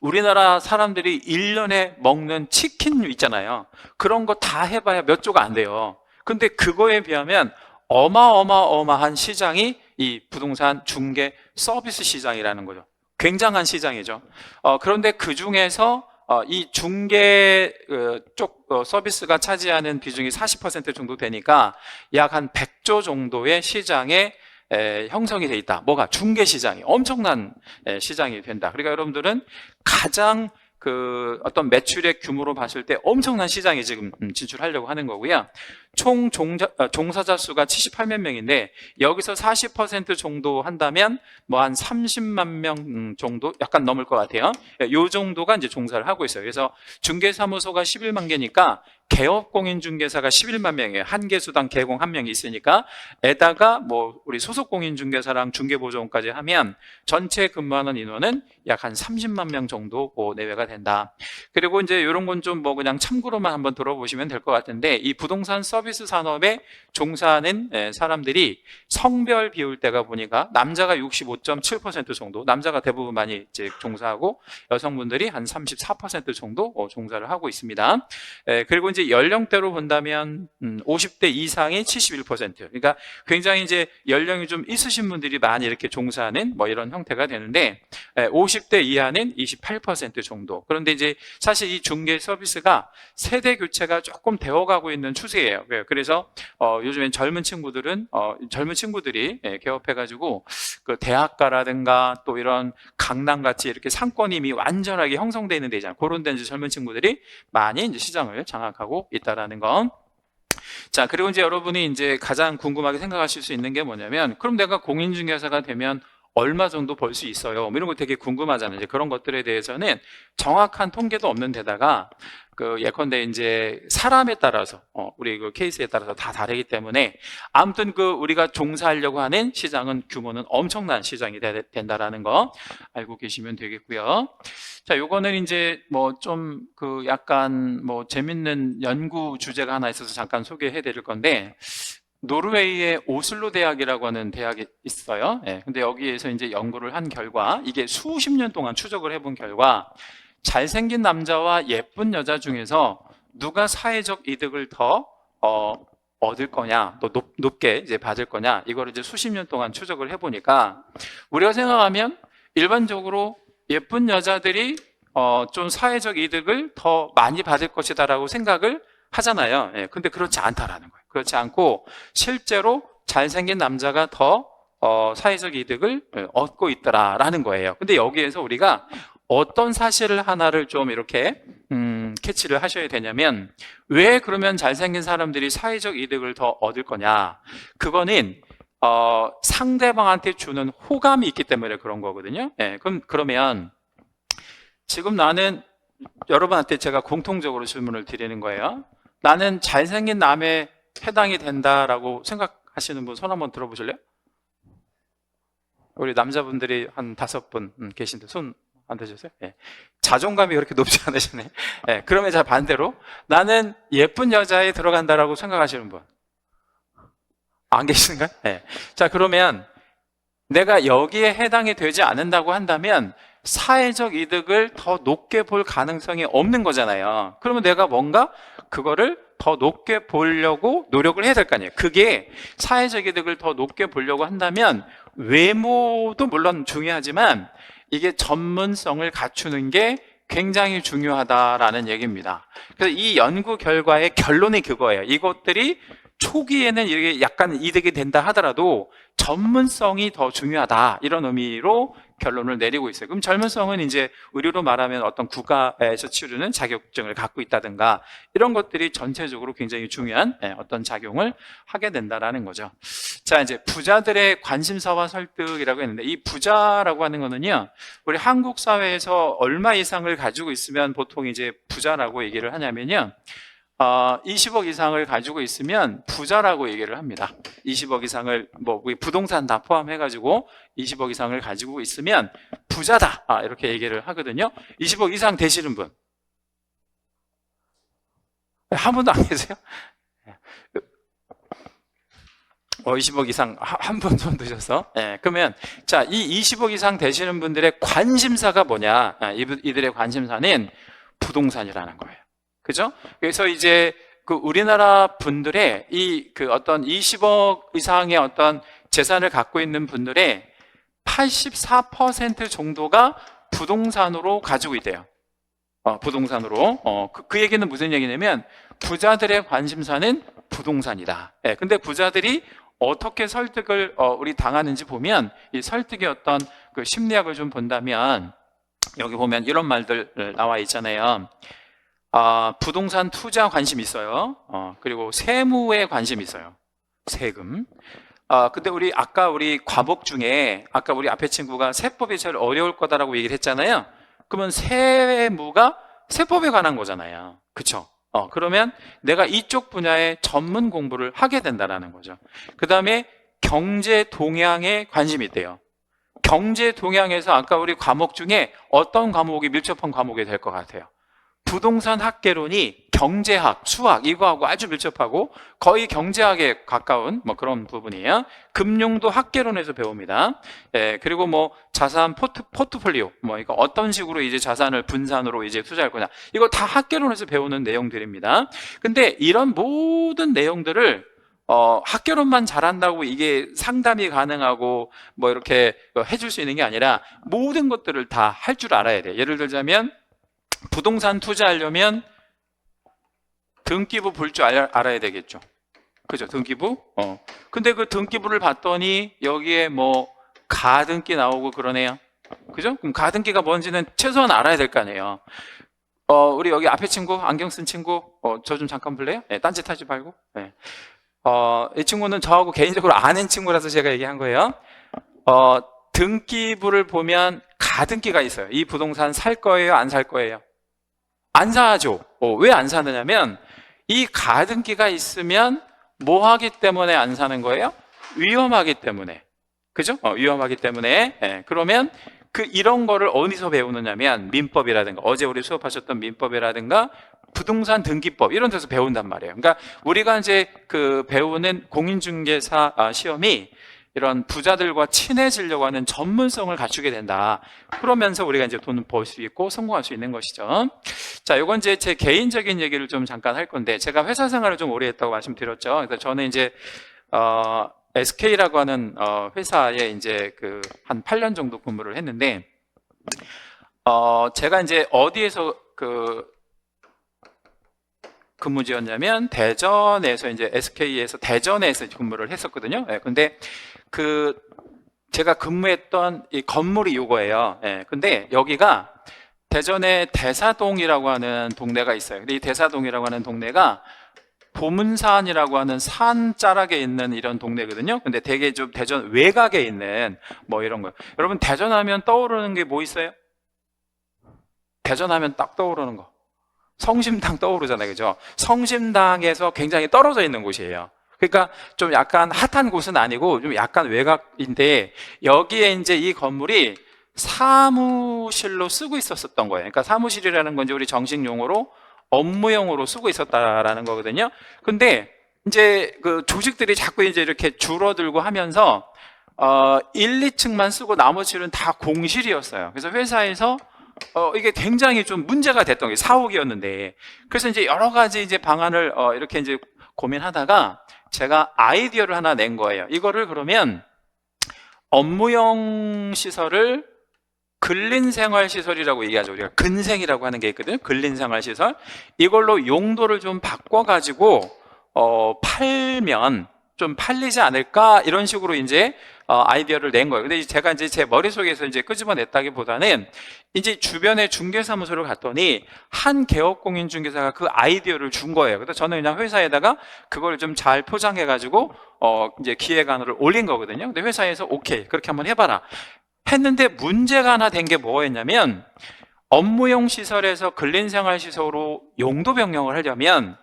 우리나라 사람들이 1년에 먹는 치킨 있잖아요. 그런 거 다 해봐야 몇 조가 안 돼요. 근데 그거에 비하면 어마어마한 시장이 이 부동산 중개 서비스 시장이라는 거죠. 굉장한 시장이죠. 그런데 그 중에서 이 중개 쪽 서비스가 차지하는 비중이 40% 정도 되니까 약 한 100조 정도의 시장에 형성이 돼 있다. 뭐가? 중개 시장이 엄청난 시장이 된다. 그러니까 여러분들은 가장 어떤 매출액 규모로 봤을 때 엄청난 시장에 지금 진출하려고 하는 거고요. 총 종사자 수가 78만 명인데 여기서 40% 정도 한다면 뭐 한 30만 명 정도 약간 넘을 것 같아요. 요 정도가 이제 종사를 하고 있어요. 그래서 중개사무소가 11만 개니까 개업공인중개사가 11만 명이에요. 한 개수당 개공 한 명이 있으니까. 에다가 뭐 우리 소속공인중개사랑 중개보조원까지 하면 전체 근무하는 인원은 약 한 30만 명 정도 내외가 된다. 그리고 이제 이런 건 좀 뭐 그냥 참고로만 한번 들어보시면 될 것 같은데, 이 부동산 서비스 산업에 종사하는 사람들이 성별 비율대가 보니까 남자가 65.7% 정도, 남자가 대부분 많이 이제 종사하고 여성분들이 한 34% 정도 종사를 하고 있습니다. 그리고 이제 연령대로 본다면 50대 이상이 71%. 그러니까 굉장히 이제 연령이 좀 있으신 분들이 많이 이렇게 종사하는 뭐 이런 형태가 되는데, 50대 이하는 28% 정도. 그런데 이제 사실 이 중개 서비스가 세대 교체가 조금 되어가고 있는 추세예요. 그래서 요즘엔 젊은 친구들이 개업해가지고 대학가라든가 또 이런 강남같이 이렇게 상권이 이미 완전하게 형성되어 있는 데 있잖아요. 그런 데 이제 젊은 친구들이 많이 이제 시장을 장악하고 있다라는 건. 자, 그리고 이제 여러분이 이제 가장 궁금하게 생각하실 수 있는 게 뭐냐면, 그럼 내가 공인중개사가 되면 얼마 정도 벌 수 있어요? 뭐 이런 거 되게 궁금하잖아요. 이제 그런 것들에 대해서는 정확한 통계도 없는 데다가 예컨대 이제 사람에 따라서 우리 케이스에 따라서 다 다르기 때문에, 아무튼 우리가 종사하려고 하는 시장은 규모는 엄청난 시장이 된다라는 거 알고 계시면 되겠고요. 자, 요거는 이제 뭐 좀 약간 뭐 재밌는 연구 주제가 하나 있어서 잠깐 소개해 드릴 건데, 노르웨이의 오슬로 대학이라고 하는 대학이 있어요. 예, 근데 여기에서 이제 연구를 한 결과, 이게 수십 년 동안 추적을 해본 결과, 잘생긴 남자와 예쁜 여자 중에서 누가 사회적 이득을 더 얻을 거냐, 또 높게 이제 받을 거냐, 이거를 이제 수십 년 동안 추적을 해보니까 우리가 생각하면 일반적으로 예쁜 여자들이 좀 사회적 이득을 더 많이 받을 것이다라고 생각을 하잖아요. 예, 근데 그렇지 않다라는 거예요. 그렇지 않고 실제로 잘생긴 남자가 더 사회적 이득을 얻고 있더라라는 거예요. 근데 여기에서 우리가 어떤 사실을 하나를 좀 이렇게 캐치를 하셔야 되냐면, 왜 그러면 잘생긴 사람들이 사회적 이득을 더 얻을 거냐, 그거는 상대방한테 주는 호감이 있기 때문에 그런 거거든요. 예, 그러면 지금 나는, 여러분한테 제가 공통적으로 질문을 드리는 거예요. 나는 잘생긴 남에 해당이 된다라고 생각하시는 분 손 한번 들어보실래요? 우리 남자분들이 한 5분 계신데 손 안 드셨어요? 예. 자존감이 그렇게 높지 않으시네. 예. 그러면 자, 반대로 나는 예쁜 여자에 들어간다라고 생각하시는 분 안 계신가요? 예. 자, 그러면 내가 여기에 해당이 되지 않는다고 한다면 사회적 이득을 더 높게 볼 가능성이 없는 거잖아요. 그러면 내가 뭔가 그거를 더 높게 보려고 노력을 해야 될 거 아니에요. 그게 사회적 이득을 더 높게 보려고 한다면 외모도 물론 중요하지만 이게 전문성을 갖추는 게 굉장히 중요하다라는 얘기입니다. 그래서 이 연구 결과의 결론이 그거예요. 이것들이 초기에는 이게 약간 이득이 된다 하더라도 전문성이 더 중요하다, 이런 의미로 결론을 내리고 있어요. 그럼 전문성은 이제 의료로 말하면 어떤 국가에서 치르는 자격증을 갖고 있다든가 이런 것들이 전체적으로 굉장히 중요한 어떤 작용을 하게 된다라는 거죠. 자, 이제 부자들의 관심사와 설득이라고 했는데, 이 부자라고 하는 거는요, 우리 한국 사회에서 얼마 이상을 가지고 있으면 보통 이제 부자라고 얘기를 하냐면요, 20억 이상을 가지고 있으면 부자라고 얘기를 합니다. 20억 이상을, 뭐 부동산 다 포함해가지고 20억 이상을 가지고 있으면 부자다, 이렇게 얘기를 하거든요. 20억 이상 되시는 분 한 분도 안 계세요? 20억 이상 한 분 손 드셔서. 그러면 자, 이 20억 이상 되시는 분들의 관심사가 뭐냐? 이들의 관심사는 부동산이라는 거예요. 그죠? 그래서 이제 그 우리나라 분들의 그 어떤 20억 이상의 어떤 재산을 갖고 있는 분들의 84% 정도가 부동산으로 가지고 있대요. 부동산으로. 그 얘기는 무슨 얘기냐면 부자들의 관심사는 부동산이다. 근데 부자들이 어떻게 설득을 우리 당하는지 보면, 이 설득의 어떤 그 심리학을 좀 본다면 여기 보면 이런 말들 나와 있잖아요. 부동산 투자 관심 있어요. 그리고 세무에 관심 있어요. 세금. 근데 아까 우리 과목 중에 아까 우리 앞에 친구가 세법이 제일 어려울 거다라고 얘기를 했잖아요. 그러면 세법에 관한 거잖아요. 그쵸? 그러면 내가 이쪽 분야의 전문 공부를 하게 된다는 거죠. 그 다음에 경제 동향에 관심이 있대요. 경제 동향에서 아까 우리 과목 중에 어떤 과목이 밀접한 과목이 될 것 같아요? 부동산 학개론이 경제학, 수학 이거하고 아주 밀접하고 거의 경제학에 가까운 뭐 그런 부분이에요. 금융도 학개론에서 배웁니다. 그리고 뭐 자산 포트폴리오, 뭐 이거 어떤 식으로 이제 자산을 분산으로 이제 투자할 거냐, 이거 다 학개론에서 배우는 내용들입니다. 근데 이런 모든 내용들을 학개론만 잘한다고 이게 상담이 가능하고 뭐 이렇게 해줄 수 있는 게 아니라 모든 것들을 다 할 줄 알아야 돼요. 예를 들자면 부동산 투자하려면 등기부 볼 줄 알아야 되겠죠. 그죠? 등기부? 근데 그 등기부를 봤더니 여기에 뭐 가등기 나오고 그러네요. 그죠? 그럼 가등기가 뭔지는 최소한 알아야 될 거 아니에요. 우리 여기 앞에 친구, 안경 쓴 친구, 저 좀 잠깐 볼래요? 딴짓하지 말고. 이 친구는 저하고 개인적으로 아는 친구라서 제가 얘기한 거예요. 등기부를 보면 가등기가 있어요. 이 부동산 살 거예요? 안 살 거예요? 안 사죠. 왜 안 사느냐면 이 가등기가 있으면 뭐 하기 때문에 안 사는 거예요? 위험하기 때문에. 그죠? 위험하기 때문에. 그러면 이런 거를 어디서 배우느냐면 민법이라든가, 어제 우리 수업하셨던 민법이라든가 부동산 등기법 이런 데서 배운단 말이에요. 그러니까 우리가 이제 그 배우는 공인중개사 시험이 이런 부자들과 친해지려고 하는 전문성을 갖추게 된다. 그러면서 우리가 이제 돈을 벌 수 있고 성공할 수 있는 것이죠. 자, 이건 이제 제 개인적인 얘기를 좀 잠깐 할 건데, 제가 회사 생활을 좀 오래 했다고 말씀드렸죠. 그래서 저는 이제 SK라고 하는 회사에 이제 그 한 8년 정도 근무를 했는데, 제가 이제 어디에서 그 근무지였냐면 대전에서 이제 SK에서 대전에서 근무를 했었거든요. 예, 근데 그 제가 근무했던 이 건물이 요거예요. 예, 근데 여기가 대전에 대사동이라고 하는 동네가 있어요. 근데 이 대사동이라고 하는 동네가 보문산이라고 하는 산 자락에 있는 이런 동네거든요. 근데 되게 좀 대전 외곽에 있는 뭐 이런 거. 여러분 대전하면 떠오르는 게 뭐 있어요? 대전하면 딱 떠오르는 거. 성심당 떠오르잖아요. 그죠? 성심당에서 굉장히 떨어져 있는 곳이에요. 그러니까 좀 약간 핫한 곳은 아니고 좀 약간 외곽인데, 여기에 이제 이 건물이 사무실로 쓰고 있었던 거예요. 그러니까 사무실이라는 건 이제 우리 정식 용어로 업무용으로 쓰고 있었다라는 거거든요. 근데 이제 그 조직들이 자꾸 이제 이렇게 줄어들고 하면서 1, 2층만 쓰고 나머지는 다 공실이었어요. 그래서 회사에서 이게 굉장히 좀 문제가 됐던 게 사옥이었는데, 그래서 이제 여러 가지 이제 방안을 이렇게 이제 고민하다가 제가 아이디어를 하나 낸 거예요. 이거를 그러면 업무용 시설을 근린생활시설이라고 얘기하죠. 우리가 근생이라고 하는 게 있거든요. 근린생활시설. 이걸로 용도를 좀 바꿔가지고 팔면 좀 팔리지 않을까, 이런 식으로 이제 아이디어를 낸 거예요. 근데 제가 이제 제 머릿속에서 이제 끄집어냈다기보다는 이제 주변에 중개사무소를 갔더니 한 개업공인중개사가 그 아이디어를 준 거예요. 그래서 저는 그냥 회사에다가 그걸 좀 잘 포장해가지고 이제 기획안을 올린 거거든요. 근데 회사에서 오케이, 그렇게 한번 해봐라 했는데, 문제가 하나 된 게 뭐였냐면, 업무용 시설에서 근린생활시설로 용도 변경을 하려면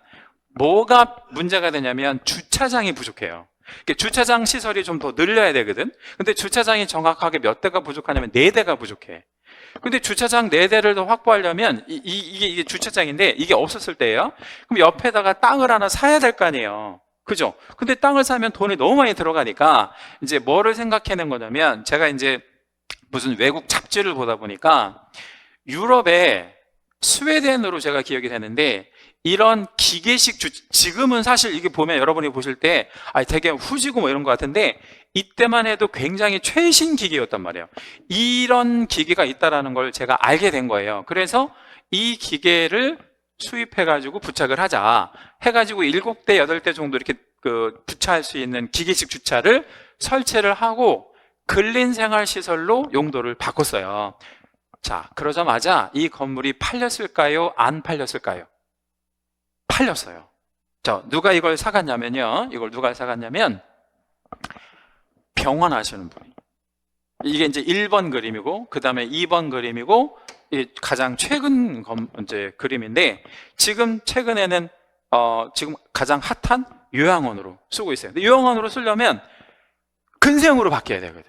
뭐가 문제가 되냐면 주차장이 부족해요. 주차장 시설이 좀 더 늘려야 되거든. 근데 주차장이 정확하게 몇 대가 부족하냐면 4대가 부족해. 근데 주차장 4대를 더 확보하려면 이게 주차장인데 이게 없었을 때예요. 그럼 옆에다가 땅을 하나 사야 될 거 아니에요. 그죠? 근데 땅을 사면 돈이 너무 많이 들어가니까 이제 뭐를 생각해낸 거냐면, 제가 이제 무슨 외국 잡지를 보다 보니까 유럽에 스웨덴으로 제가 기억이 되는데, 이런 기계식 지금은 사실 이게 보면 여러분이 보실 때 되게 후지고 뭐 이런 것 같은데, 이때만 해도 굉장히 최신 기계였단 말이에요. 이런 기계가 있다라는 걸 제가 알게 된 거예요. 그래서 이 기계를 수입해가지고 부착을 하자 해가지고 7대, 8대 정도 이렇게 부착할 수 있는 기계식 주차를 설치를 하고 근린생활시설로 용도를 바꿨어요. 자, 그러자마자 이 건물이 팔렸을까요? 안 팔렸을까요? 팔렸어요. 자, 누가 이걸 사갔냐면요. 이걸 누가 사갔냐면 병원 하시는 분이. 이게 이제 1번 그림이고, 그 다음에 2번 그림이고, 가장 최근 이제 그림인데, 지금 최근에는 지금 가장 핫한 요양원으로 쓰고 있어요. 근데 요양원으로 쓰려면 근생으로 바뀌어야 되거든.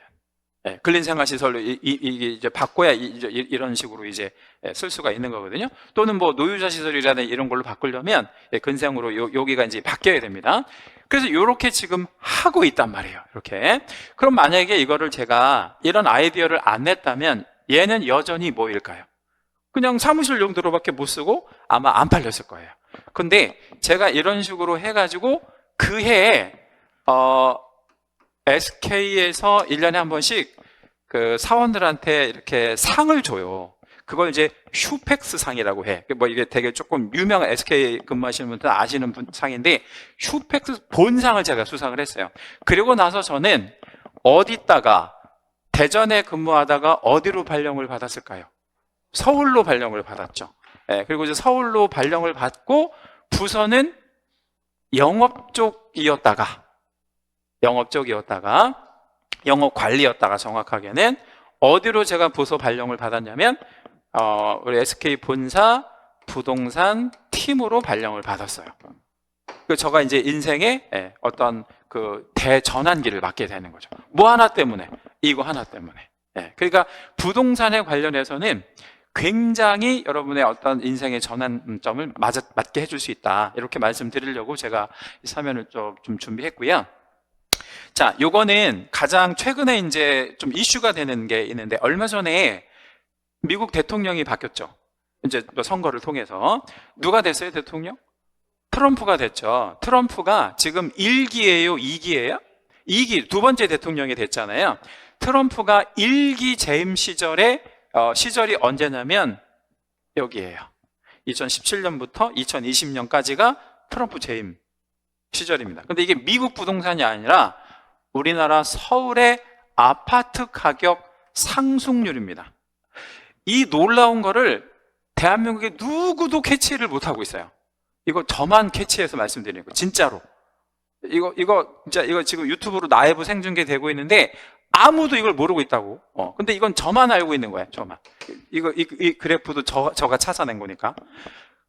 예, 근린생활시설로 이게 이제 바꿔야 이런 식으로 이제 쓸 수가 있는 거거든요. 또는 뭐 노유자 시설이라는 이런 걸로 바꾸려면 근생으로 여기가 이제 바뀌어야 됩니다. 그래서 이렇게 지금 하고 있단 말이에요. 이렇게. 그럼 만약에 이거를 제가 이런 아이디어를 안 냈다면 얘는 여전히 뭐일까요? 그냥 사무실 용도로밖에 못 쓰고 아마 안 팔렸을 거예요. 근데 제가 이런 식으로 해가지고 그 해에 SK에서 1년에 한 번씩 그 사원들한테 이렇게 상을 줘요. 그걸 이제 휴펙스 상이라고 해. 뭐 이게 되게 조금 유명한 SK 근무하시는 분들 아시는 상인데, 휴펙스 본상을 제가 수상을 했어요. 그리고 나서 저는 어디다가 대전에 근무하다가 어디로 발령을 받았을까요? 서울로 발령을 받았죠. 네, 그리고 이제 서울로 발령을 받고 부서는 영업 쪽이었다가 영업 관리였다가 정확하게는 어디로 제가 부서 발령을 받았냐면 우리 SK 본사 부동산 팀으로 발령을 받았어요. 그 제가 이제 인생의 어떤 그 대전환기를 맞게 되는 거죠. 뭐 하나 때문에, 이거 하나 때문에. 그러니까 부동산에 관련해서는 굉장히 여러분의 어떤 인생의 전환점을 맞게 해줄 수 있다. 이렇게 말씀드리려고 제가 이 사면을 좀 준비했고요. 자, 요거는 가장 최근에 이제 좀 이슈가 되는 게 있는데, 얼마 전에 미국 대통령이 바뀌었죠. 이제 선거를 통해서. 누가 됐어요, 대통령? 트럼프가 됐죠. 트럼프가 지금 1기예요, 2기예요? 2기, 두 번째 대통령이 됐잖아요. 트럼프가 1기 재임 시절에 시절이 언제냐면 여기에요. 2017년부터 2020년까지가 트럼프 재임 시절입니다. 근데 이게 미국 부동산이 아니라 우리나라 서울의 아파트 가격 상승률입니다. 이 놀라운 거를 대한민국에 누구도 캐치를 못하고 있어요. 이거 저만 캐치해서 말씀드리는 거, 진짜로. 이거 지금 유튜브로 라이브 생중계 되고 있는데 아무도 이걸 모르고 있다고. 근데 이건 저만 알고 있는 거예요, 저만. 이 그래프도 저가 찾아낸 거니까.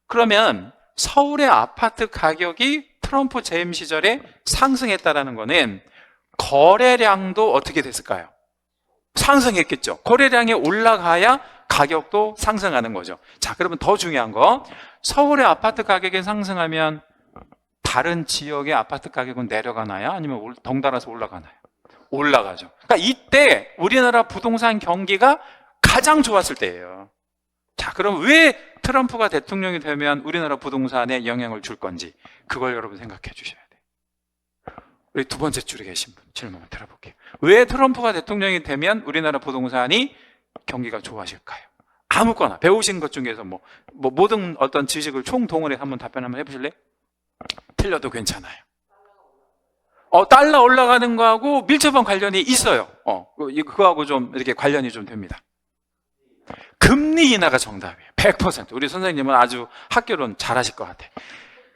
그러면 서울의 아파트 가격이 트럼프 재임 시절에 상승했다라는 거는 거래량도 어떻게 됐을까요? 상승했겠죠. 거래량이 올라가야 가격도 상승하는 거죠. 자, 그러면 더 중요한 거, 서울의 아파트 가격이 상승하면 다른 지역의 아파트 가격은 내려가나요? 아니면 덩달아서 올라가나요? 올라가죠. 그러니까 이때 우리나라 부동산 경기가 가장 좋았을 때예요. 자, 그럼 왜 트럼프가 대통령이 되면 우리나라 부동산에 영향을 줄 건지, 그걸 여러분 생각해 주셔야 돼요. 우리 두 번째 줄에 계신 분 질문 한번 들어볼게요. 왜 트럼프가 대통령이 되면 우리나라 부동산이 경기가 좋아질까요? 아무거나 배우신 것 중에서 모든 어떤 지식을 총동원해서 한번 답변 한번 해보실래요? 틀려도 괜찮아요. 달러 올라가는 거하고 밀접한 관련이 있어요. 그거하고 좀 이렇게 관련이 좀 됩니다. 금리 인하가 정답이에요. 100%. 우리 선생님은 아주 학교론 잘하실 것 같아요.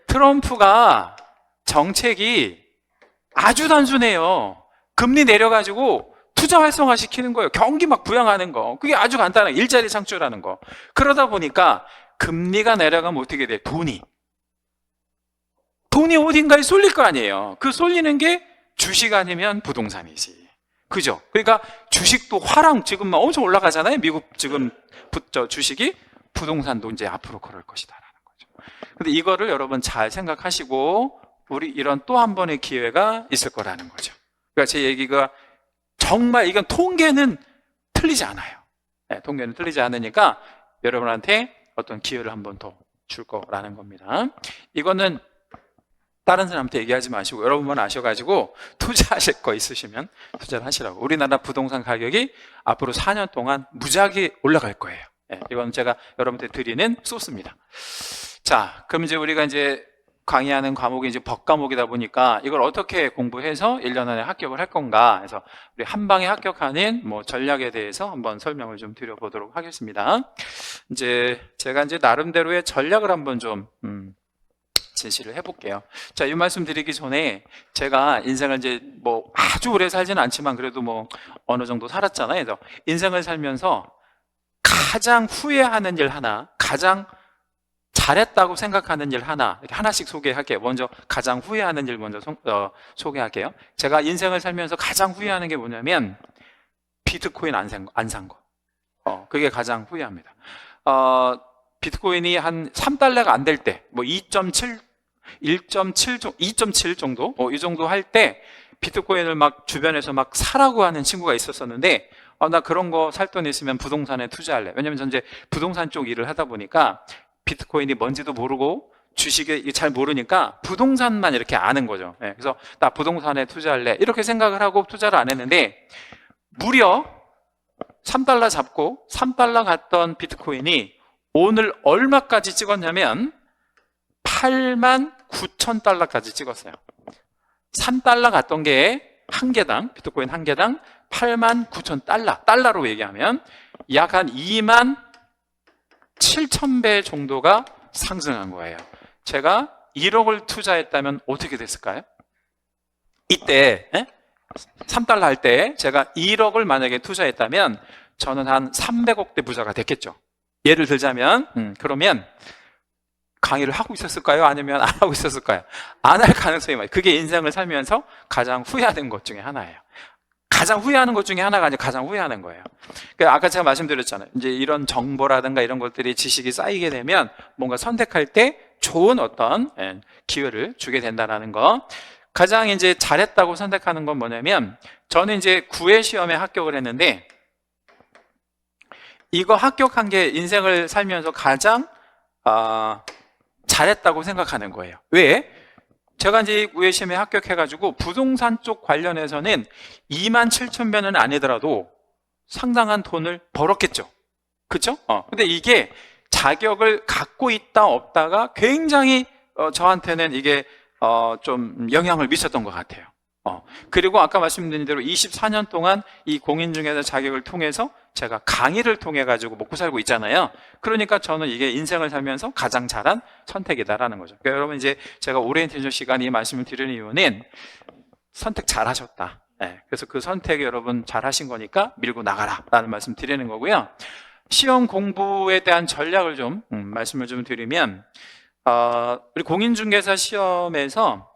트럼프가 정책이 아주 단순해요. 금리 내려가지고 투자 활성화 시키는 거예요. 경기 막 부양하는 거. 그게 아주 간단해요. 일자리 창출하는 거. 그러다 보니까 금리가 내려가면 어떻게 돼? 돈이 어딘가에 쏠릴 거 아니에요. 그 쏠리는 게 주식 아니면 부동산이지. 그죠? 그러니까 주식도 지금 막 엄청 올라가잖아요. 미국 지금 주식이. 부동산도 이제 앞으로 그럴 것이다라는 거죠. 근데 이거를 여러분 잘 생각하시고 우리 이런 또 한 번의 기회가 있을 거라는 거죠. 그러니까 제 얘기가 정말 이건 통계는 틀리지 않아요. 네, 통계는 틀리지 않으니까 여러분한테 어떤 기회를 한 번 더 줄 거라는 겁니다. 이거는 다른 사람한테 얘기하지 마시고 여러분만 아셔가지고 투자하실 거 있으시면 투자를 하시라고. 우리나라 부동산 가격이 앞으로 4년 동안 무지하게 올라갈 거예요. 네, 이건 제가 여러분한테 드리는 소스입니다. 자, 그럼 이제 우리가 이제 강의하는 과목이 이제 법 과목이다 보니까 이걸 어떻게 공부해서 1년 안에 합격을 할 건가 해서 우리 한 방에 합격하는 전략에 대해서 한번 설명을 좀 드려보도록 하겠습니다. 이제 제가 이제 나름대로의 전략을 한번 좀 제시를 해볼게요. 자, 이 말씀 드리기 전에 제가 인생을 이제 아주 오래 살지는 않지만 그래도 어느 정도 살았잖아요. 그래서 인생을 살면서 가장 후회하는 일 하나, 가장 잘했다고 생각하는 일 하나, 이렇게 하나씩 소개할게요. 먼저 가장 후회하는 일 먼저 소개할게요. 제가 인생을 살면서 가장 후회하는 게 뭐냐면 비트코인 안 산 거. 그게 가장 후회합니다. 비트코인이 한 3달러가 안 될 때, 2.7 정도? 이 정도 할 때 비트코인을 막 주변에서 막 사라고 하는 친구가 있었었는데, 나 그런 거 살 돈 있으면 부동산에 투자할래. 왜냐면 전 이제 부동산 쪽 일을 하다 보니까 비트코인이 뭔지도 모르고 주식이 잘 모르니까 부동산만 이렇게 아는 거죠. 네, 그래서 나 부동산에 투자할래. 이렇게 생각을 하고 투자를 안 했는데 무려 3달러 잡고 3달러 갔던 비트코인이 오늘 얼마까지 찍었냐면 89,000달러까지 찍었어요. 3달러 갔던 게 한 개당, 비트코인 한 개당 89,000달러. 달러로 얘기하면 약 한 27,000배 정도가 상승한 거예요. 제가 1억을 투자했다면 어떻게 됐을까요? 이때 3달러 할 때 제가 1억을 만약에 투자했다면 저는 한 300억대 부자가 됐겠죠. 예를 들자면 그러면 강의를 하고 있었을까요? 아니면 안 하고 있었을까요? 안 할 가능성이 많아요. 그게 인생을 살면서 가장 후회하는 것 중에 하나예요. 가장 후회하는 것 중에 하나가 이제 가장 후회하는 거예요. 그러니까 아까 제가 말씀드렸잖아요. 이제 이런 정보라든가 이런 것들이 지식이 쌓이게 되면 뭔가 선택할 때 좋은 어떤 기회를 주게 된다라는 거. 가장 이제 잘했다고 선택하는 건 뭐냐면, 저는 이제 9회 시험에 합격을 했는데, 이거 합격한 게 인생을 살면서 가장 잘했다고 생각하는 거예요. 왜? 제가 이제 9회 시험에 합격해가지고 부동산 쪽 관련해서는 27,000배는 아니더라도 상당한 돈을 벌었겠죠. 그쵸? 근데 이게 자격을 갖고 있다 없다가 굉장히 저한테는 이게 좀 영향을 미쳤던 것 같아요. 그리고 아까 말씀드린 대로 24년 동안 이 공인중개사 자격을 통해서 제가 강의를 통해 가지고 먹고 살고 있잖아요. 그러니까 저는 이게 인생을 살면서 가장 잘한 선택이다라는 거죠. 그러니까 여러분, 이제 제가 오리엔테이션 시간에 이 말씀을 드리는 이유는 선택 잘하셨다. 그래서 그 선택이 여러분 잘하신 거니까 밀고 나가라 라는 말씀 드리는 거고요. 시험 공부에 대한 전략을 좀 말씀을 좀 드리면, 우리 공인중개사 시험에서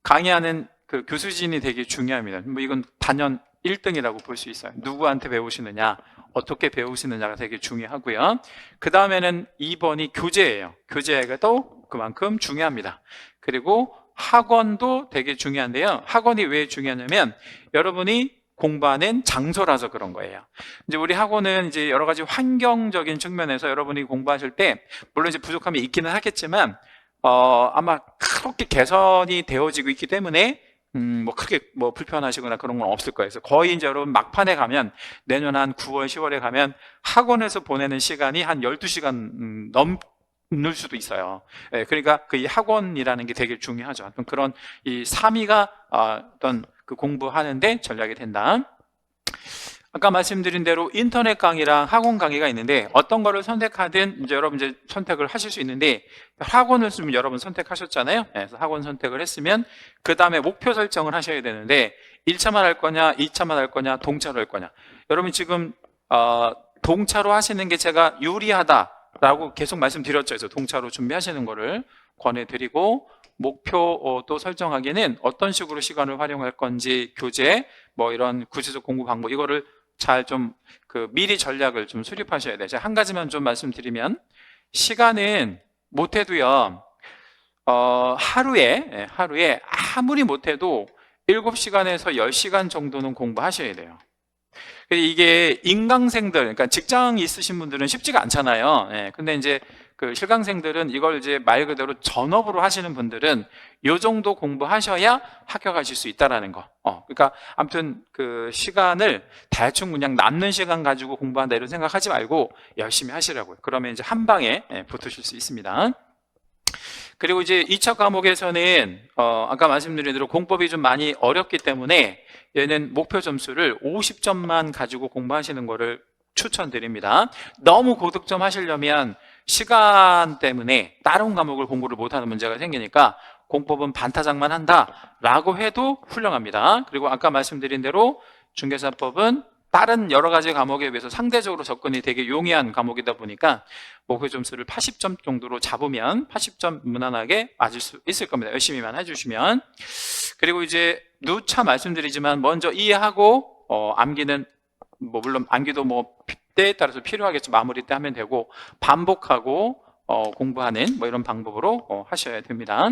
강의하는 그 교수진이 되게 중요합니다. 뭐 이건 단연 1등이라고 볼 수 있어요. 누구한테 배우시느냐, 어떻게 배우시느냐가 되게 중요하고요. 그 다음에는 2번이 교재예요. 교재가 또 그만큼 중요합니다. 그리고 학원도 되게 중요한데요. 학원이 왜 중요하냐면 여러분이 공부하는 장소라서 그런 거예요. 이제 우리 학원은 이제 여러 가지 환경적인 측면에서 여러분이 공부하실 때 물론 이제 부족함이 있기는 하겠지만 아마 그렇게 개선이 되어지고 있기 때문에 뭐 크게 뭐 불편하시거나 그런 건 없을 거예요. 그래서 거의 이제 여러분 막판에 가면 내년 한 9월, 10월에 가면 학원에서 보내는 시간이 한 12시간 넘을 수도 있어요. 그러니까 그 이 학원이라는 게 되게 중요하죠. 어떤 그런 이 3위가 어떤 그 공부하는데 전략이 된다. 아까 말씀드린 대로 인터넷 강의랑 학원 강의가 있는데 어떤 거를 선택하든 이제 여러분 이제 선택을 하실 수 있는데, 학원을 좀 여러분 선택하셨잖아요. 그래서 학원 선택을 했으면 그 다음에 목표 설정을 하셔야 되는데 1차만 할 거냐, 2차만 할 거냐, 동차로 할 거냐. 여러분 지금 동차로 하시는 게 제가 유리하다라고 계속 말씀드렸죠. 그래서 동차로 준비하시는 거를 권해드리고, 목표도 설정하기는 어떤 식으로 시간을 활용할 건지, 교재, 뭐 이런 구체적 공부 방법, 이거를 잘 좀 미리 전략을 좀 수립하셔야 돼요. 제가 한 가지만 좀 말씀드리면, 시간은 못해도요, 하루에 아무리 못해도 7시간에서 10시간 정도는 공부하셔야 돼요. 이게 인강생들, 그러니까 직장 있으신 분들은 쉽지가 않잖아요. 근데 이제 그 실강생들은 이걸 이제 말 그대로 전업으로 하시는 분들은 요 정도 공부하셔야 합격하실 수 있다라는 거. 그러니까 아무튼 그 시간을 대충 그냥 남는 시간 가지고 공부한다 이런 생각하지 말고 열심히 하시라고요. 그러면 이제 한 방에 붙으실 수 있습니다. 그리고 이제 2차 과목에서는 아까 말씀드린 대로 공법이 좀 많이 어렵기 때문에 얘는 목표 점수를 50점만 가지고 공부하시는 거를 추천드립니다. 너무 고득점 하시려면 시간 때문에 다른 과목을 공부를 못하는 문제가 생기니까 공법은 반타작만 한다라고 해도 훌륭합니다. 그리고 아까 말씀드린 대로 중개사법은 다른 여러 가지 과목에 비해서 상대적으로 접근이 되게 용이한 과목이다 보니까 목표 점수를 80점 정도로 잡으면 80점 무난하게 맞을 수 있을 겁니다. 열심히만 해주시면. 그리고 이제 누차 말씀드리지만 먼저 이해하고 암기는 뭐 물론 암기도 뭐 때에 따라서 필요하겠죠. 마무리 때 하면 되고, 반복하고 공부하는 뭐 이런 방법으로 하셔야 됩니다.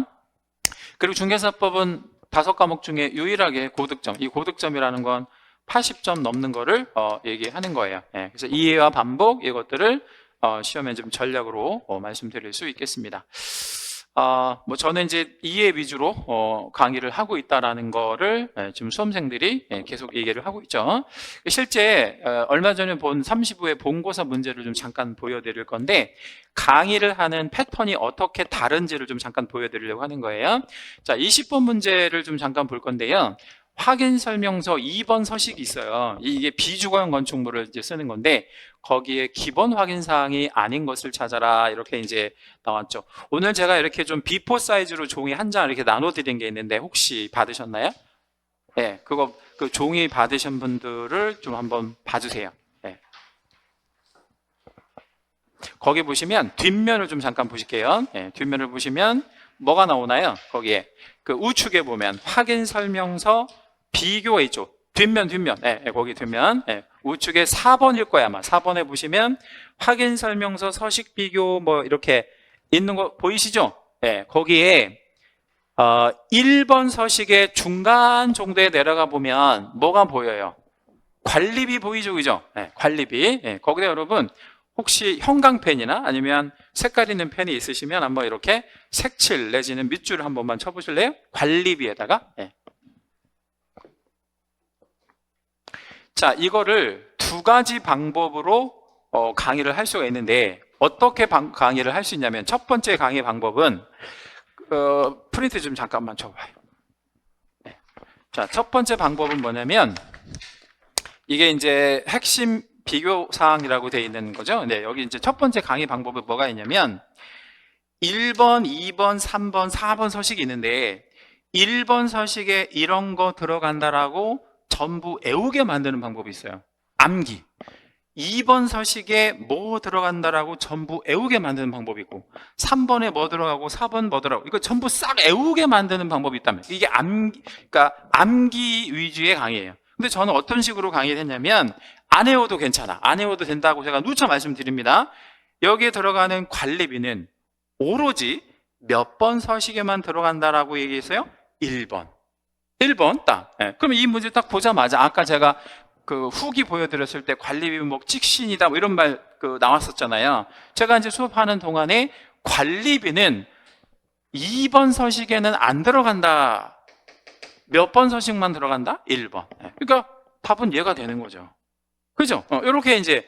그리고 중개사법은 5과목 중에 유일하게 고득점, 이 고득점이라는 건 80점 넘는 거를 얘기하는 거예요. 그래서 이해와 반복, 이것들을 시험에 좀 전략으로 말씀드릴 수 있겠습니다. 뭐 저는 이제 이해 위주로 강의를 하고 있다라는 거를 지금 수험생들이 계속 얘기를 하고 있죠. 실제 얼마 전에 본 35회 본고사 문제를 좀 잠깐 보여드릴 건데, 강의를 하는 패턴이 어떻게 다른지를 좀 잠깐 보여드리려고 하는 거예요. 자, 20번 문제를 좀 잠깐 볼 건데요. 확인 설명서 2번 서식이 있어요. 이게 비주거용 건축물을 이제 쓰는 건데, 거기에 기본 확인 사항이 아닌 것을 찾아라 이렇게 이제 나왔죠. 오늘 제가 이렇게 좀 B4 사이즈로 종이 한 장 이렇게 나눠 드린 게 있는데 혹시 받으셨나요? 네, 그거 그 종이 받으신 분들을 좀 한번 봐주세요. 네. 거기 보시면 뒷면을 좀 잠깐 보실게요. 네, 뒷면을 보시면 뭐가 나오나요? 거기에 그 우측에 보면 확인 설명서 비교가 있죠. 뒷면. 거기 뒷면. 우측에 4번일 거야, 아마. 4번에 보시면 확인 설명서, 서식 비교 뭐 이렇게 있는 거 보이시죠? 거기에 1번 서식의 중간 정도에 내려가 보면 뭐가 보여요? 관리비 보이죠, 그죠? 관리비. 거기다 여러분 혹시 형광펜이나 아니면 색깔 있는 펜이 있으시면 한번 이렇게 색칠 내지는 밑줄을 한 번만 쳐보실래요? 관리비에다가. 자, 이거를 두 가지 방법으로 강의를 할 수가 있는데 어떻게 강의를 할 수 있냐면 첫 번째 강의 방법은 프린트 좀 잠깐만 쳐봐요. 자, 첫 번째 방법은 뭐냐면 이게 이제 핵심 비교 사항이라고 되어 있는 거죠. 여기 이제 첫 번째 강의 방법은 뭐가 있냐면 1번, 2번, 3번, 4번 서식이 있는데 1번 서식에 이런 거 들어간다라고 전부 외우게 만드는 방법이 있어요. 암기. 2번 서식에 뭐 들어간다라고 전부 외우게 만드는 방법이 있고 3번에 뭐 들어가고 4번 뭐 들어가고 이거 전부 싹 외우게 만드는 방법이 있다면 이게 그러니까 암기 위주의 강의예요. 근데 저는 어떤 식으로 강의를 했냐면 안 외워도 괜찮아. 안 외워도 된다고 제가 누차 말씀드립니다. 여기에 들어가는 관리비는 오로지 몇 번 서식에만 들어간다라고 얘기했어요? 1번. 1번 딱. 그러면 이 문제 딱 보자마자 아까 제가 그 후기 보여드렸을 때 관리비 뭐 찍신이다 뭐 이런 말 나왔었잖아요. 제가 이제 수업하는 동안에 관리비는 2번 서식에는 안 들어간다. 몇 번 서식만 들어간다? 1번. 그러니까 답은 얘가 되는 거죠. 그죠? 이렇게 이제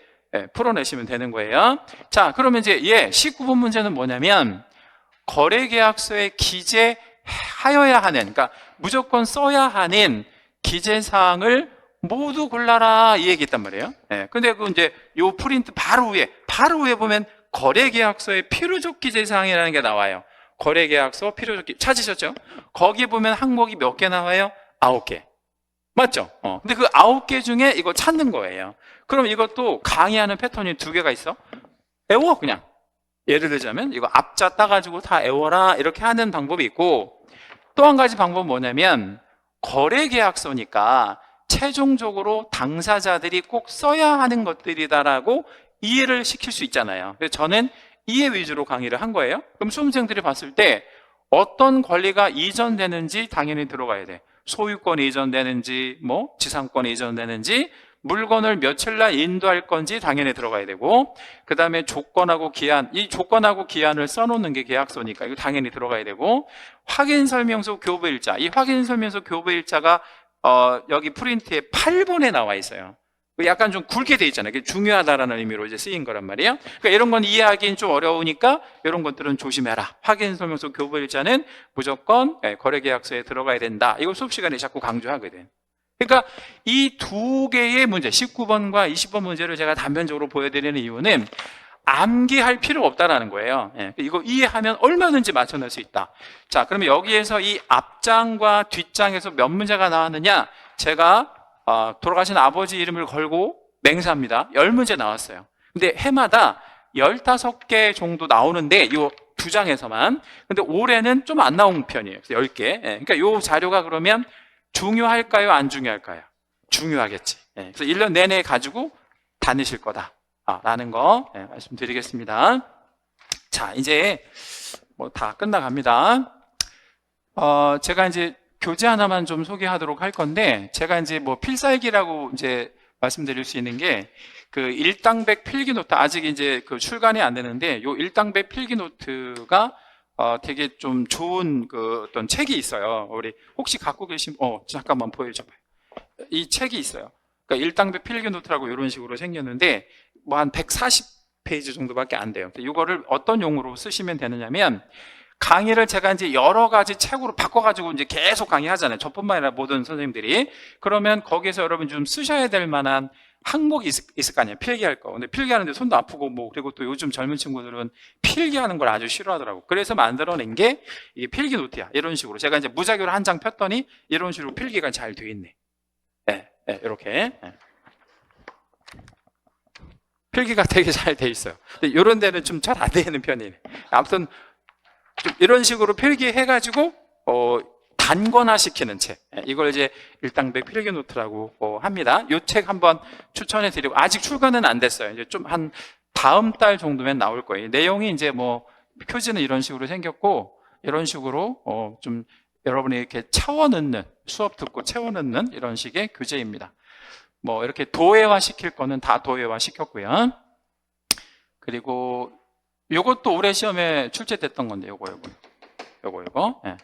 풀어내시면 되는 거예요. 자, 그러면 이제 19번 문제는 뭐냐면 거래계약서에 기재하여야 하는, 그러니까 무조건 써야 하는 기재사항을 모두 골라라 이 얘기 있단 말이에요. 근데 그 이제 요 프린트 바로 위에 보면 거래계약서의 필요적 기재사항이라는 게 나와요. 거래계약서 필요적 찾으셨죠? 거기 보면 항목이 몇 개 나와요? 9개. 맞죠? 근데 그 9개 중에 이거 찾는 거예요. 그럼 이것도 강의하는 패턴이 2개가 있어. 외워 그냥. 예를 들자면 이거 앞자 따가지고 다 외워라 이렇게 하는 방법이 있고 또 한 가지 방법은 뭐냐면 거래계약서니까 최종적으로 당사자들이 꼭 써야 하는 것들이다라고 이해를 시킬 수 있잖아요. 그래서 저는 이해 위주로 강의를 한 거예요. 그럼 수험생들이 봤을 때 어떤 권리가 이전되는지 당연히 들어가야 돼. 소유권이 이전되는지, 뭐 지상권이 이전되는지, 물건을 며칠 날 인도할 건지 당연히 들어가야 되고, 그 다음에 조건하고 기한, 이 조건하고 기한을 써놓는 게 계약서니까 이거 당연히 들어가야 되고, 확인설명서 교부일자, 이 확인설명서 교부일자가 여기 프린트에 8번에 나와 있어요. 약간 좀 굵게 돼 있잖아요. 그게 중요하다라는 의미로 이제 쓰인 거란 말이에요. 그러니까 이런 건 이해하기는 좀 어려우니까 이런 것들은 조심해라. 확인설명서 교부일자는 무조건 거래계약서에 들어가야 된다. 이걸 수업 시간에 자꾸 강조하거든. 그러니까 이 2개의 문제, 19번과 20번 문제를 제가 단편적으로 보여드리는 이유는 암기할 필요가 없다라는 거예요. 이거 이해하면 얼마든지 맞춰낼 수 있다. 자, 그러면 여기에서 이 앞장과 뒷장에서 몇 문제가 나왔느냐? 제가 돌아가신 아버지 이름을 걸고 맹세합니다. 10문제 나왔어요. 근데 해마다 15개 정도 나오는데 이 2장에서만. 근데 올해는 좀 안 나온 편이에요. 10개. 그러니까 이 자료가 그러면 중요할까요? 안 중요할까요? 중요하겠지. 그래서 1년 내내 가지고 다니실 거다. 라는 거 말씀드리겠습니다. 자, 이제 뭐 다 끝나갑니다. 제가 이제 교재 하나만 좀 소개하도록 할 건데, 제가 이제 뭐 필살기라고 이제 말씀드릴 수 있는 게, 그 일당백 필기노트, 아직 이제 그 출간이 안 되는데, 요 일당백 필기노트가 되게 좀 좋은 그 어떤 책이 있어요. 우리 혹시 갖고 계신, 잠깐만 보여줘봐요. 이 책이 있어요. 그러니까 일당백 필기노트라고 이런 식으로 생겼는데, 뭐 한 140페이지 정도밖에 안 돼요. 이거를 어떤 용어로 쓰시면 되느냐면, 강의를 제가 이제 여러 가지 책으로 바꿔가지고 이제 계속 강의하잖아요. 저뿐만 아니라 모든 선생님들이. 그러면 거기에서 여러분 좀 쓰셔야 될 만한 항목이 있을 거 아니에요. 필기할 거. 근데 필기하는데 손도 아프고 뭐, 그리고 또 요즘 젊은 친구들은 필기하는 걸 아주 싫어하더라고. 그래서 만들어낸 게 이게 필기 노트야. 이런 식으로. 제가 이제 무작위로 한 장 폈더니 이런 식으로 필기가 잘 돼 있네. 이렇게. 필기가 되게 잘 돼 있어요. 근데 이런 데는 좀 잘 안 되는 편이네. 아무튼 좀 이런 식으로 필기해가지고 다 단권화시키는 책. 이걸 이제 일당백 필기 노트라고 합니다. 이 책 한번 추천해 드리고, 아직 출간은 안 됐어요. 이제 좀 한 다음 달 정도면 나올 거예요. 내용이 이제 뭐 표지는 이런 식으로 생겼고, 이런 식으로 좀 여러분이 이렇게 채워 넣는, 수업 듣고 채워 넣는 이런 식의 교재입니다. 뭐 이렇게 도예화 시킬 거는 다 도예화 시켰고요. 그리고 요것도 올해 시험에 출제됐던 건데, 요거. 예.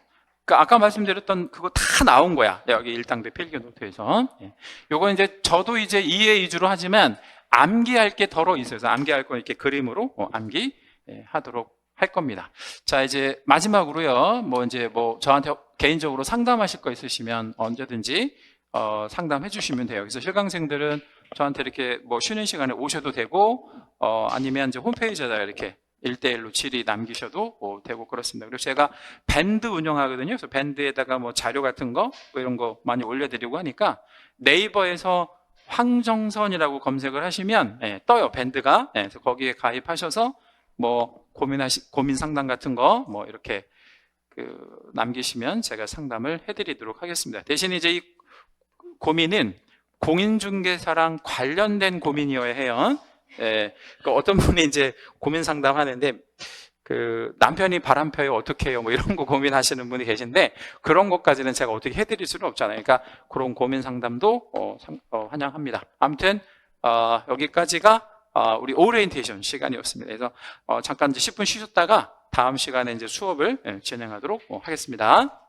그러니까 아까 말씀드렸던 그거 다 나온 거야. 여기 일당백 필기 노트에서. 예. 요거 이제 저도 이제 2회 2주로 하지만 암기할 게 덜어 있어요. 그래서 암기할 거 이렇게 그림으로 암기 하도록 할 겁니다. 자, 이제 마지막으로요. 뭐 이제 뭐 저한테 개인적으로 상담하실 거 있으시면 언제든지 상담해 주시면 돼요. 그래서 실강생들은 저한테 이렇게 뭐 쉬는 시간에 오셔도 되고, 아니면 이제 홈페이지에다 이렇게 1대1로 질의 남기셔도 되고 그렇습니다. 그리고 제가 밴드 운영하거든요. 그래서 밴드에다가 뭐 자료 같은 거, 뭐 이런 거 많이 올려드리고 하니까 네이버에서 황정선이라고 검색을 하시면 떠요. 밴드가. 그래서 거기에 가입하셔서 뭐 고민 상담 같은 거 뭐 이렇게 남기시면 제가 상담을 해드리도록 하겠습니다. 대신 이제 이 고민은 공인중개사랑 관련된 고민이어야 해요. 그러니까 어떤 분이 이제 고민 상담하는데 남편이 바람 펴요 어떻게 해요 뭐 이런 거 고민하시는 분이 계신데, 그런 것까지는 제가 어떻게 해드릴 수는 없잖아요. 그러니까 그런 고민 상담도 환영합니다. 아무튼 여기까지가 우리 오리엔테이션 시간이었습니다. 그래서 잠깐 이제 10분 쉬셨다가 다음 시간에 이제 수업을 진행하도록 하겠습니다.